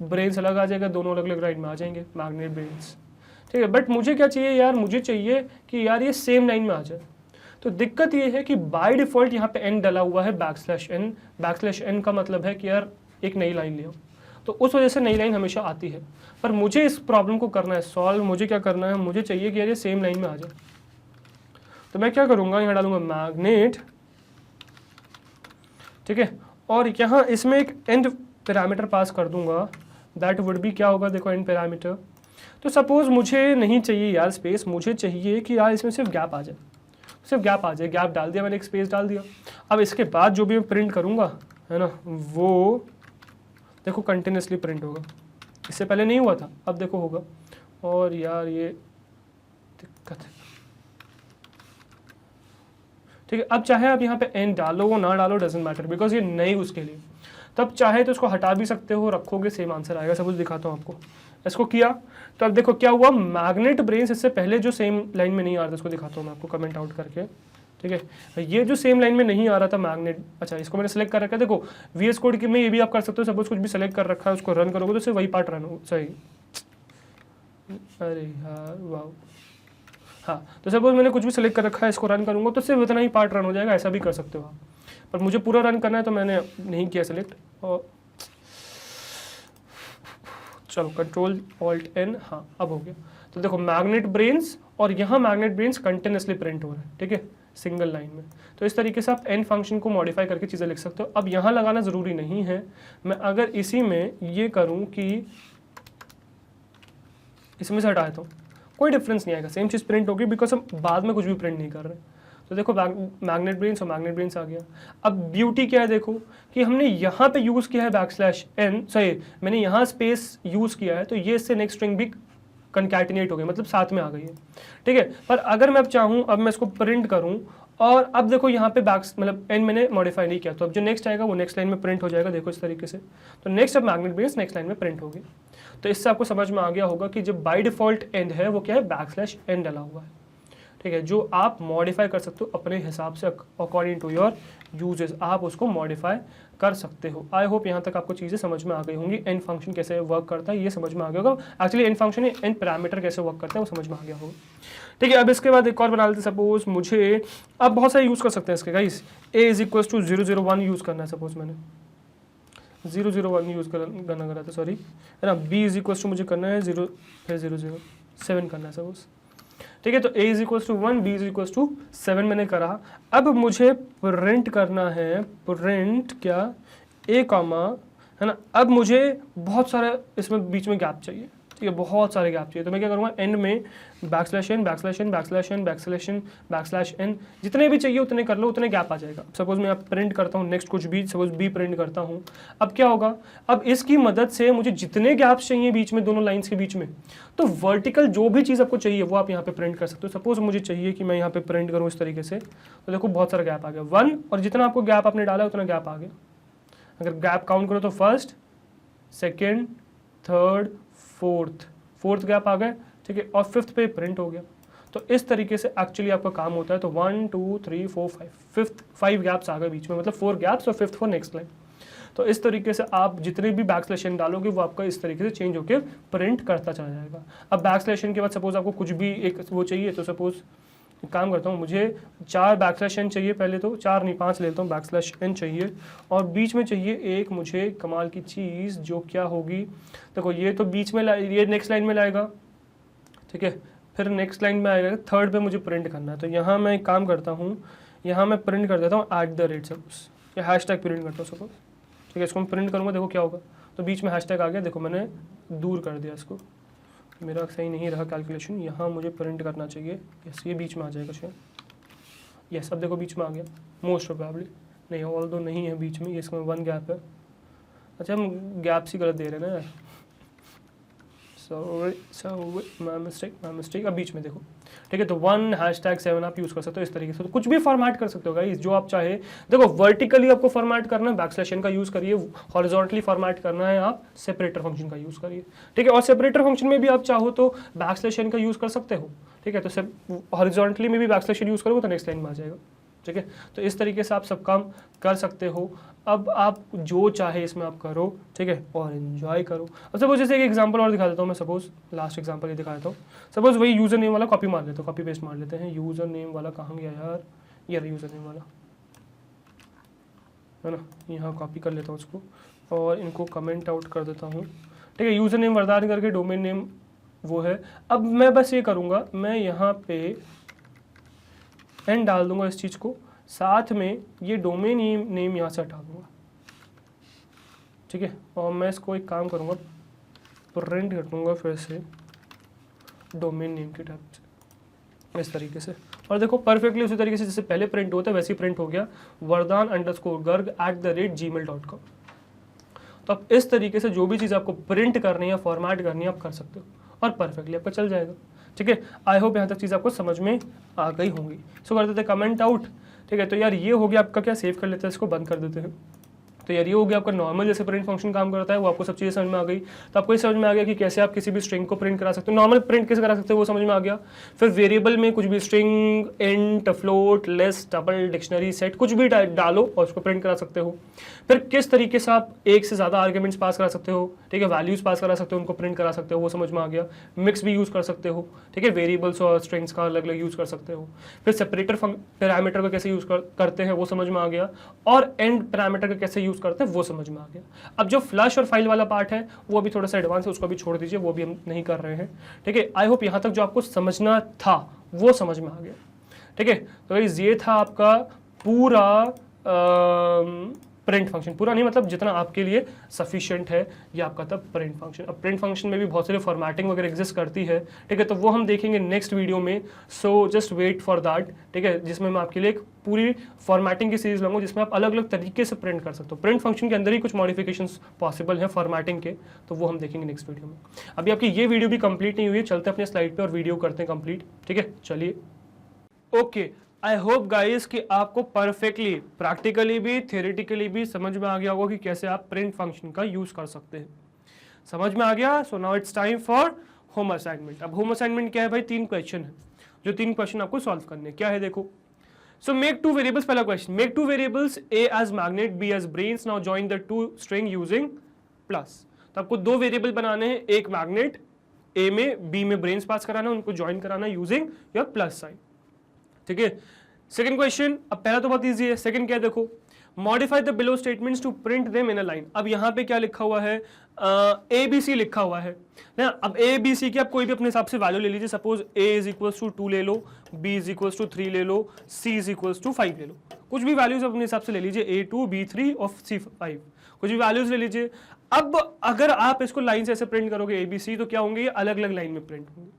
ब्रेन्स अलग आ जाएगा, दोनों अलग अलग लाइन में आ जाएंगे, मैग्नेट ब्रेन्स, ठीक है। बट मुझे क्या चाहिए यार, मुझे चाहिए कि यार ये सेम लाइन में आ जाए। तो दिक्कत ये है कि बाय डिफ़ॉल्ट यहाँ पे n डला हुआ है बैकस्लैश n का मतलब है कि यार एक नई लाइन ले आओ, तो उस वजह से नई लाइन हमेशा आती है। पर मुझे इस प्रॉब्लम को करना है सॉल्व, मुझे क्या करना है, मुझे चाहिए कि यार ये सेम लाइन में आ जाए। तो मैं क्या करूँगा, यहाँ डालूंगा मैग्नेट, ठीक है, और यहाँ इसमें एक एंड पैरामीटर पास कर दूंगा, दैट वुड बी क्या होगा, देखो एंड पैरामीटर। तो सपोज मुझे नहीं चाहिए यार स्पेस, मुझे चाहिए कि यार इसमें सिर्फ गैप आ जाए, सिर्फ गैप आ जाए। गैप डाल दिया मैंने, एक स्पेस डाल दिया। अब इसके बाद जो भी मैं प्रिंट करूँगा, है ना, वो देखो कंटिन्यूसली प्रिंट होगा, इससे पहले नहीं हुआ था, अब देखो होगा। और यार ये दिक्कत है। ठीक है, अब चाहे आप यहाँ पे एन डालो वो ना डालो डजेंट मैटर, बिकॉज ये नई उसके लिए, तब चाहे तो इसको हटा भी सकते हो, रखोगे सेम आंसर आएगा। सपोज दिखाता हूँ आपको, इसको किया तो अब देखो क्या हुआ, मैग्नेट ब्रेन्स इससे पहले जो सेम लाइन में नहीं आ रहा था उसको दिखाता हूँ मैं आपको कमेंट आउट करके। ठीक है, ये जो सेम लाइन में नहीं आ रहा था मैग्नेट, अच्छा इसको मैंने सेलेक्ट कर रखा है। देखो VS कोड में ये भी आप कर सकते हो, सपोज कुछ भी सेलेक्ट कर रखा है उसको रन करोगे तो सिर्फ वही पार्ट रन हो, सही। अरे यार वाह, हाँ तो सपोज मैंने कुछ भी सेलेक्ट कर रखा है, इसको रन करूंगा तो सिर्फ इतना ही पार्ट रन हो जाएगा, ऐसा भी कर सकते हो आप, पर मुझे पूरा रन करना है तो मैंने नहीं किया सेलेक्ट। और चलो कंट्रोल ऑल्ट एन, हाँ अब हो गया। तो देखो मैग्नेट ब्रेन्स और यहाँ मैग्नेट ब्रेन्स कंटिन्यूसली प्रिंट हो रहा है, ठीक है, सिंगल लाइन में। तो इस तरीके से आप एन फंक्शन को मॉडिफाई करके चीज़ें लिख सकते हो। अब यहाँ लगाना ज़रूरी नहीं है, मैं अगर इसी में ये करूँ कि इसमें से हटा देता हूँ, कोई डिफरेंस नहीं आएगा, सेम चीज़ प्रिंट होगी, बिकॉज हम बाद में कुछ भी प्रिंट नहीं कर रहे। तो देखो मैग्नेट ब्रेन्स और मैग्नेट ब्रेन्स आ गया। अब ब्यूटी क्या है देखो कि हमने यहाँ पे यूज़ किया है \n, सही मैंने यहाँ स्पेस यूज़ किया है, तो ये इससे नेक्स्ट स्ट्रिंग भी कंकैटिनेट हो गई, मतलब साथ में आ गई है। ठीक है, पर अगर मैं अब चाहूँ, अब मैं इसको प्रिंट करूँ और अब देखो यहाँ पे मतलब n मैंने मॉडिफाई नहीं किया, तो अब जो नेक्स्ट आएगा वो नेक्स्ट लाइन में प्रिंट हो जाएगा, देखो इस तरीके से। तो नेक्स्ट अब मैग्नेट ब्रेन्स नेक्स्ट लाइन में प्रिंट होगी। तो इससे आपको समझ में आ गया होगा कि जो बाय डिफॉल्ट एंड है वो क्या है, \n डाला हुआ है। ठीक है, जो आप मॉडिफाई कर सकते हो अपने हिसाब से, अकॉर्डिंग टू योर यूजेस आप उसको मॉडिफाई कर सकते हो। आई होप यहाँ तक आपको चीज़ें समझ में आ गई होंगी, एन फंक्शन कैसे वर्क करता है ये समझ में आ गया होगा। Actually an function an parameter कैसे वर्क करता है वो समझ में आ गया होगा। ठीक है, अब इसके बाद एक और बना लेते, सपोज मुझे अब बहुत सारे यूज़ कर सकते हैं इसके गाइस। a = 001 यूज़ करना है, सपोज मैंने 001 यूज़ करना करा था, सॉरी है ना। b = मुझे करना है 0 फिर 007 करना है सपोज। ठीक है, तो a = 1 b = 7 मैंने करा। अब मुझे प्रिंट करना है, प्रिंट क्या a कॉमा है ना। अब मुझे बहुत सारा इसमें बीच में गैप चाहिए, ठीक है, बहुत सारे गैप चाहिए। तो मैं क्या करूँगा, एंड में \n जितने भी चाहिए उतने कर लो, उतने गैप आ जाएगा। सपोज मैं अब प्रिंट करता हूँ नेक्स्ट कुछ भी, सपोज b प्रिंट करता हूँ। अब क्या होगा, अब इसकी मदद से मुझे जितने गैप्स चाहिए बीच में, दोनों लाइन्स के बीच में, तो वर्टिकल जो भी चीज़ आपको चाहिए वो आप यहाँ पे प्रिंट कर सकते हो। सपोज मुझे चाहिए कि मैं यहाँ पे प्रिंट करूँ इस तरीके से, तो देखो बहुत सारा गैप आ गया 1, और जितना आपको गैप आपने डाला उतना गैप आ गया। अगर गैप काउंट करो तो first, second, third, fourth gap आ गए, ठीक है, और फिफ्थ पे प्रिंट हो गया। तो इस तरीके से एक्चुअली आपका काम होता है। तो 1 2 3 4 5 5 गैप्स आ गए बीच में, मतलब 4 गैप्स और फिफ्थ फॉर नेक्स्ट लाइन। तो इस तरीके से आप जितने भी \n डालोगे वो आपका इस तरीके से चेंज होकर प्रिंट करता चला जाएगा। अब \n के बाद सपोज आपको कुछ भी एक वो चाहिए, तो सपोज काम करता हूँ, मुझे 4 \n चाहिए, पहले तो 4 नहीं 5 लेता हूँ, \n चाहिए, और बीच में चाहिए एक मुझे कमाल की चीज़ जो क्या होगी, देखो ये तो बीच में ये नेक्स्ट लाइन में लाएगा, ठीक है, फिर नेक्स्ट लाइन में आएगा, थर्ड पे मुझे प्रिंट करना है। तो यहाँ मैं एक काम करता हूँ, यहाँ मैं प्रिंट कर देता हूँ @ सपोज, या हैशटैग प्रिंट करता हूँ सपोज, ठीक है, इसको मैं प्रिंट करूँगा, देखो क्या होगा, तो बीच में हैशटैग आ गया, देखो मैंने दूर कर दिया इसको, मेरा सही नहीं रहा कैलकुलेशन, यहाँ मुझे प्रिंट करना चाहिए, यस ये बीच में आ जाएगा शायद, यस अब देखो बीच में आ गया, मोस्ट प्रोबेबली नहीं, ऑल दो नहीं है बीच में, ये इसमें 1 गैप है। अच्छा हम गैप्स ही गलत दे रहे हैं ना यार, सॉरी माय मिस्टेक। अब बीच में देखो, ठीक है, तो 1 #7 आप यूज़ कर सकते हो इस तरीके से। तो कुछ भी फॉर्मेट कर सकते हो गाइस जो आप चाहे। देखो वर्टिकली आपको फॉर्मेट करना है \n का यूज़ करिए, हॉरिजॉन्टली फॉर्मेट करना है आप सेपरेटर फंक्शन का यूज़ करिए, ठीक है, और सेपरेटर फंक्शन में भी आप चाहो तो \n का यूज़ कर सकते हो, ठीक है, तो हॉरिजॉन्टली में भी \n यूज़ करोगे तो नेक्स्ट लाइन में आ जाएगा, ठीक है। तो इस तरीके से आप सब काम कर सकते हो। अब आप जो चाहे इसमें आप करो, ठीक है, और एंजॉय करो। अब सपोज जैसे एक एग्जांपल और दिखा देता हूँ मैं, सपोज लास्ट एग्जांपल ये दिखा देता हूँ। सपोज वही यूज़र नेम वाला कॉपी मार लेते हो, कॉपी पेस्ट मार लेते हैं। यूज़र नेम वाला कहाँ गया यार, ये रहा यूज़र नेम वाला, है ना, यहाँ कॉपी कर लेता हूँ उसको और इनको कमेंट आउट कर देता हूँ, ठीक है। यूज़र नेम वरदान करके डोमेन नेम वो है। अब मैं बस ये करूँगा, मैं यहाँ पे एन डाल दूंगा इस चीज़ को, साथ में ये डोमेन नेम यहाँ से हटा दूंगा, ठीक है, और मैं इसको एक काम करूँगा, प्रिंट कर दूँगा फिर से डोमेन नेम के टाइप से इस तरीके से, और देखो परफेक्टली उसी तरीके से जैसे पहले प्रिंट होता है वैसे ही प्रिंट हो गया, vardhan_garg@gmail.com। तो आप इस तरीके से जो भी चीज़ आपको प्रिंट करनी है, फॉर्मेट करनी है, आप कर सकते हो और परफेक्टली आपका चल जाएगा। ठीक है, आई होप यहाँ तक चीज़ आपको समझ में आ गई होंगी। सो कर देते कमेंट आउट। ठीक है, तो यार ये हो गया आपका, क्या सेव कर लेते हैं, इसको बंद कर देते हैं। तो यार ये हो गया आपका नॉर्मल जैसे प्रिंट फंक्शन काम करता है, वो आपको सब चीज़ें समझ में आ गई। तो आपको ये समझ में आ गया कि कैसे आप किसी भी स्ट्रिंग को प्रिंट करा सकते हो, नॉर्मल प्रिंट कैसे करा सकते हो वो समझ में आ गया। फिर वेरिएबल में कुछ भी string, int, float, list, double, dictionary, set कुछ भी डालो और उसको प्रिंट करा सकते हो। फिर किस तरीके से आप एक से ज़्यादा आर्ग्यूमेंट्स पास करा सकते हो, ठीक है, वैल्यूज पास करा सकते हो, उनको प्रिंट करा सकते हो, वो समझ में आ गया। मिक्स भी यूज़ कर सकते हो, ठीक है, वेरिएबल्स और स्ट्रिंग्स का अलग अलग यूज़ कर सकते हो। फिर सेपरेटर पैरामीटर को कैसे यूज़ करते हैं वो समझ में आ गया, और एंड पैरामीटर का कैसे यूज़ करते हैं वो समझ में आ गया। अब जो फ्लश और फाइल वाला पार्ट है वो अभी थोड़ा सा एडवांस है, उसको भी छोड़ दीजिए, वो भी हम नहीं कर रहे हैं। ठीक है, आई होप यहाँ तक जो आपको समझना था वो समझ में आ गया। ठीक है, तो गाइस ये था आपका पूरा प्रिंट फंक्शन, पूरा नहीं मतलब जितना आपके लिए सफिशिएंट है ये आपका था प्रिंट फंक्शन। अब प्रिंट फंक्शन में भी बहुत सारे फॉर्मेटिंग वगैरह एग्जिस्ट करती है, ठीक है, तो वो हम देखेंगे नेक्स्ट वीडियो में। So just wait for that, ठीक है, जिसमें मैं आपके लिए एक पूरी फॉर्मेटिंग की सीरीज लाऊंगा जिसमें आप अलग अलग तरीके से प्रिंट कर सकते हो। प्रिंट फंक्शन के अंदर ही कुछ मॉडिफिकेशंस पॉसिबल हैं फॉर्मेटिंग के, तो वो हम देखेंगे नेक्स्ट वीडियो में। अभी आपकी ये वीडियो भी कंप्लीट नहीं हुई है, चलते हैं अपने स्लाइड पे और वीडियो करते हैं कंप्लीट। ठीक है, चलिए। ओके, आई होप गाइस कि आपको परफेक्टली प्रैक्टिकली भी थ्योरेटिकली भी समझ में आ गया होगा कि कैसे आप प्रिंट फंक्शन का यूज कर सकते हैं। समझ में आ गया? So now it's time for home assignment. अब होम असाइनमेंट क्या है भाई? 3 क्वेश्चन है, जो 3 क्वेश्चन आपको सॉल्व करने क्या है, देखो। सो मेक 2 वेरिएबल्स, पहला question, make 2 variables a as magnet, b as brains, now join the 2 string using plus. तो आपको 2 वेरिएबल बनाने हैं, एक मैग्नेट ए में, बी में ब्रेन्स पास कराना, उनको ज्वाइन कराना यूजिंग योर प्लस साइन। ठीक है, सेकंड क्वेश्चन, अब पहला तो बहुत इजी है, सेकंड क्या है देखो, modify the below statements to print them in a line. अब यहाँ पे क्या लिखा हुआ है, ए बी सी लिखा हुआ है ना। अब ए बी सी की आप कोई भी अपने हिसाब से वैल्यू ले लीजिए, suppose a is equals to 2 ले लो, बी इज इक्वल्स टू 3 ले लो, सी इज इक्वल्स टू 5 ले लो, कुछ भी वैल्यूज अपने हिसाब से ले लीजिए, A2 B3 और C5, कुछ भी वैल्यूज ले लीजिए। अब अगर आप इसको लाइन से ऐसे प्रिंट करोगे ए बी सी, तो क्या होंगे, ये अलग अलग लाइन में प्रिंट होंगे।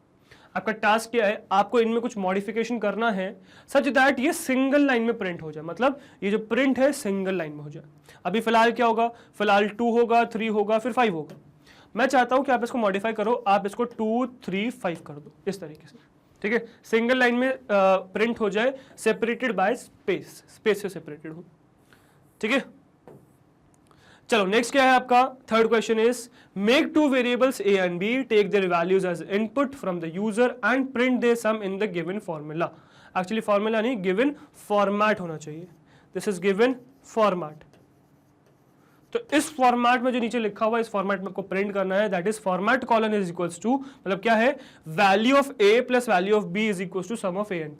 आपका टास्क क्या है, आपको इनमें कुछ मॉडिफिकेशन करना है सच दैट ये सिंगल लाइन में प्रिंट हो जाए, मतलब ये जो प्रिंट है सिंगल लाइन में हो जाए। अभी फिलहाल क्या होगा, फिलहाल 2 होगा, 3 होगा, फिर 5 होगा। मैं चाहता हूं कि आप इसको मॉडिफाई करो, आप इसको 2 3 5 कर दो इस तरीके से। ठीक है, सिंगल लाइन में प्रिंट हो जाए, सेपरेटेड बाय स्पेस, स्पेस से सेपरेटेड हो। ठीक है, चलो नेक्स्ट क्या है आपका, third question is make 2 variables a and b, take their values as input from the user and print their sum in the given formula. Actually formula नहीं, given format होना चाहिए, दिस इज गिवन फॉर्मेट। तो इस format में जो नीचे लिखा हुआ है, इस फॉर्मेट में आपको प्रिंट करना है, that is format colon is equals to, मतलब क्या है, value of a plus value of b is equals to sum of a and.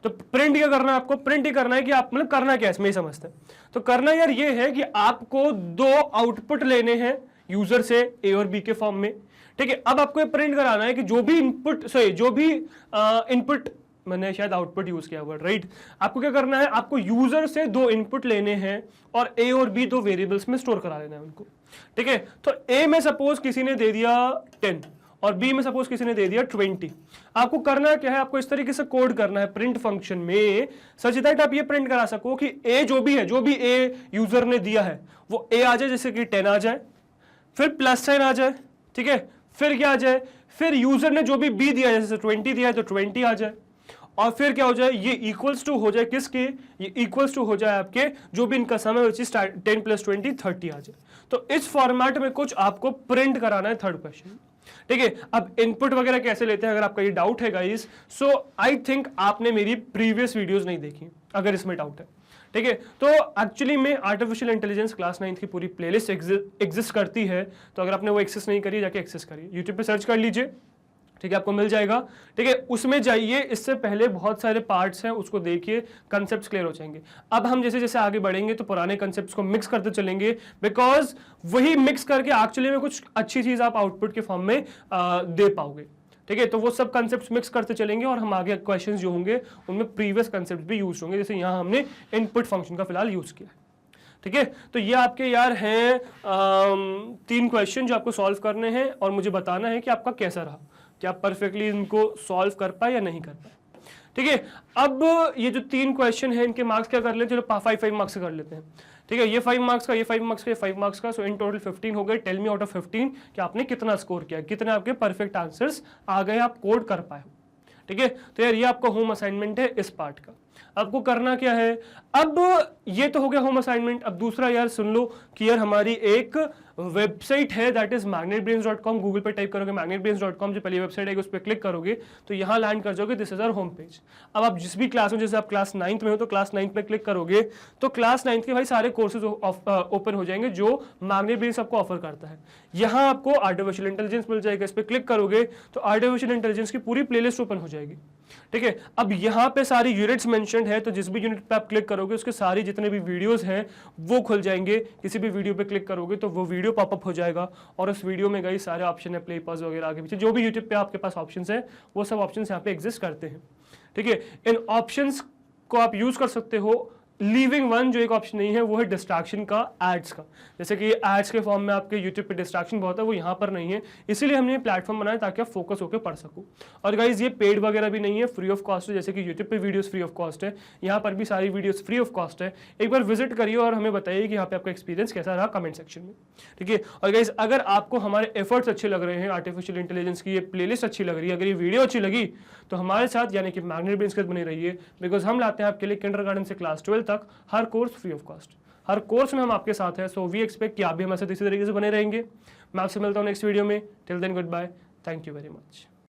तो प्रिंट क्या करना है आपको, प्रिंट ही करना है कि आप, मतलब करना क्या है इसमें समझते हैं। तो करना यार ये है कि आपको 2 आउटपुट लेने हैं यूजर से ए और बी के फॉर्म में। ठीक है, अब आपको ये प्रिंट कराना है कि जो भी इनपुट, सॉरी जो भी इनपुट, मैंने शायद आउटपुट यूज किया हुआ, राइट। आपको क्या करना है, आपको यूजर से 2 इनपुट लेने हैं और ए और बी 2 वेरिएबल्स में स्टोर करा लेना है उनको। ठीक है, तो ए में सपोज किसी ने दे दिया 10 और बी में सपोज किसी ने दे दिया 20। आपको करना क्या है, आपको इस तरीके से कोड करना है प्रिंट फंक्शन में सच दैट आप ये प्रिंट करा सको कि ए जो भी है, जो भी ए यूजर ने दिया है वो ए आ जाए, जैसे कि 10 आ जाए, फिर प्लस साइन आ जाए, ठीक है, फिर क्या आ जाए, फिर यूजर ने जो भी बी दिया है, जैसे 20 दिया है तो 20 आ जाए, और फिर क्या हो जाए, ये इक्वल्स टू हो जाए किसके, ये इक्वल्स टू हो जाए आपके जो भी इनका सम है, 10 + 20 30 आ जाए। तो इस फॉर्मेट में कुछ आपको प्रिंट कराना है थर्ड क्वेश्चन। ठीक है, अब इनपुट वगैरह कैसे लेते हैं, अगर आपका ये डाउट है गाइस, सो आई थिंक आपने मेरी प्रीवियस वीडियोस नहीं देखी अगर इसमें डाउट है। ठीक है, तो एक्चुअली में आर्टिफिशियल इंटेलिजेंस क्लास 9 की पूरी प्लेलिस्ट एग्जिस्ट करती है, तो अगर आपने वो एक्सेस नहीं करी, जाके एक्सेस करिए, यूट्यूब पे सर्च कर लीजिए, ठीक है, आपको मिल जाएगा। ठीक है, उसमें जाइए, इससे पहले बहुत सारे पार्ट्स हैं, उसको देखिए, कंसेप्ट्स क्लियर हो जाएंगे। अब हम जैसे जैसे आगे बढ़ेंगे तो पुराने कंसेप्ट्स को मिक्स करते चलेंगे, बिकॉज वही मिक्स करके एक्चुअली में कुछ अच्छी चीज आप आउटपुट के फॉर्म में दे पाओगे। ठीक है, तो वो सब कंसेप्ट्स मिक्स करते चलेंगे और हम आगे क्वेश्चंस जो होंगे उनमें प्रीवियस कंसेप्ट भी यूज होंगे, जैसे यहाँ हमने इनपुट फंक्शन का फिलहाल यूज किया है। ठीक है, तो ये आपके यार हैं 3 क्वेश्चन जो आपको सॉल्व करने हैं और मुझे बताना है कि आपका कैसा रहा, कि आप परफेक्टली इनको सॉल्व कर पाए या नहीं कर पाए। ठीक है। अब ये जो 3 क्वेश्चन है इनके मार्क्स क्या कर लेते हैं, चलो 5 मार्क्स कर लेते हैं। ठीक है, ये 5 मार्क्स का, ये 5 मार्क्स का, ये 5 मार्क्स का, सो इन टोटल 15 हो गए। टेल मी आउट ऑफ 15 कि आपने कितना स्कोर किया, कितने आपके परफेक्ट आंसर्स आ गए, आप कोड कर पाए हो। ठीक है, तो यार ये आपका होम असाइनमेंट है इस पार्ट का। आपको करना क्या है, अब ये तो हो गया होम असाइनमेंट। अब दूसरा यार सुन लो कि यार हमारी एक वेबसाइट है दैट इज magnetbrains.com। गूगल पे टाइप करोगे magnetbrains.com, जो पहली वेबसाइट है उस पर क्लिक करोगे तो यहाँ लैंड कर जाओगे, this is our home page. अब आप जिस भी क्लास में, जैसे आप क्लास 9th में हो तो क्लास 9th पे क्लिक करोगे तो क्लास 9th के भाई सारे कोर्सेज ओपन हो जाएंगे जो मैग्नेटब्रेन्स आपको ऑफर करता है। यहाँ आपको आर्टिफिशियल इंटेलिजेंस मिल जाएगा, इस पर क्लिक करोगे तो आर्टिफिशियल इंटेलिजेंस की पूरी प्लेलिस्ट ओपन हो जाएगी। ठीक है, अब यहाँ पे सारी यूनिट्स मेंशन्ड है, तो जिस भी यूनिट पे आप क्लिक करोगे उसके सारी जितने भी वीडियोस हैं वो खुल जाएंगे। किसी भी वीडियो पे क्लिक करोगे तो वो वीडियो पॉपअप हो जाएगा और उस वीडियो में गई सारे ऑप्शन है, प्ले पॉज वगैरह आगे पीछे जो भी यूट्यूब पे आपके पास ऑप्शंस है वो सब ऑप्शंस यहाँ पे एग्जिस्ट करते हैं। ठीक है, इन ऑप्शंस को आप यूज कर सकते हो। लीविंग वन जो एक ऑप्शन नहीं है वो है डिस्ट्रैक्शन का, एड्स का। जैसे कि एड्स के फॉर्म में आपके यूट्यूब पे डिस्ट्रैक्शन बहुत है, वो यहाँ पर नहीं है, इसीलिए हमने ये प्लेटफॉर्म बनाया ताकि आप फोकस होकर पढ़ सको। और गाइज ये पेड वगैरह भी नहीं है, फ्री ऑफ कॉस्ट है। जैसे कि यूट्यूब पे वीडियोस फ्री ऑफ कॉस्ट है, यहाँ पर भी सारी वीडियोस फ्री ऑफ कॉस्ट है। एक बार विजिट करिए और हमें बताइए कि यहाँ पे आपका एक्सपीरियंस कैसा रहा कमेंट सेक्शन में। ठीक है, और गाइज अगर आपको हमारे एफर्ट्स अच्छे लग रहे हैं, आर्टिफिशियल इंटेलिजेंस की ये प्लेलिस्ट अच्छी लग रही है, अगर ये वीडियो अच्छी लगी तो हमारे साथ यानी कि मैग्नेट ब्रेन्स के साथ बने रहिए, बिकॉज हम लाते हैं आपके लिए किंडरगार्टन से क्लास 12 तक हर कोर्स फ्री ऑफ कॉस्ट। हर कोर्स में हम आपके साथ हैं, सो वी एक्सपेक्ट कि आप भी हमारे साथ इसी तरीके से बने रहेंगे। मैं आपसे मिलता हूँ नेक्स्ट वीडियो में। Till then goodbye, thank you very much.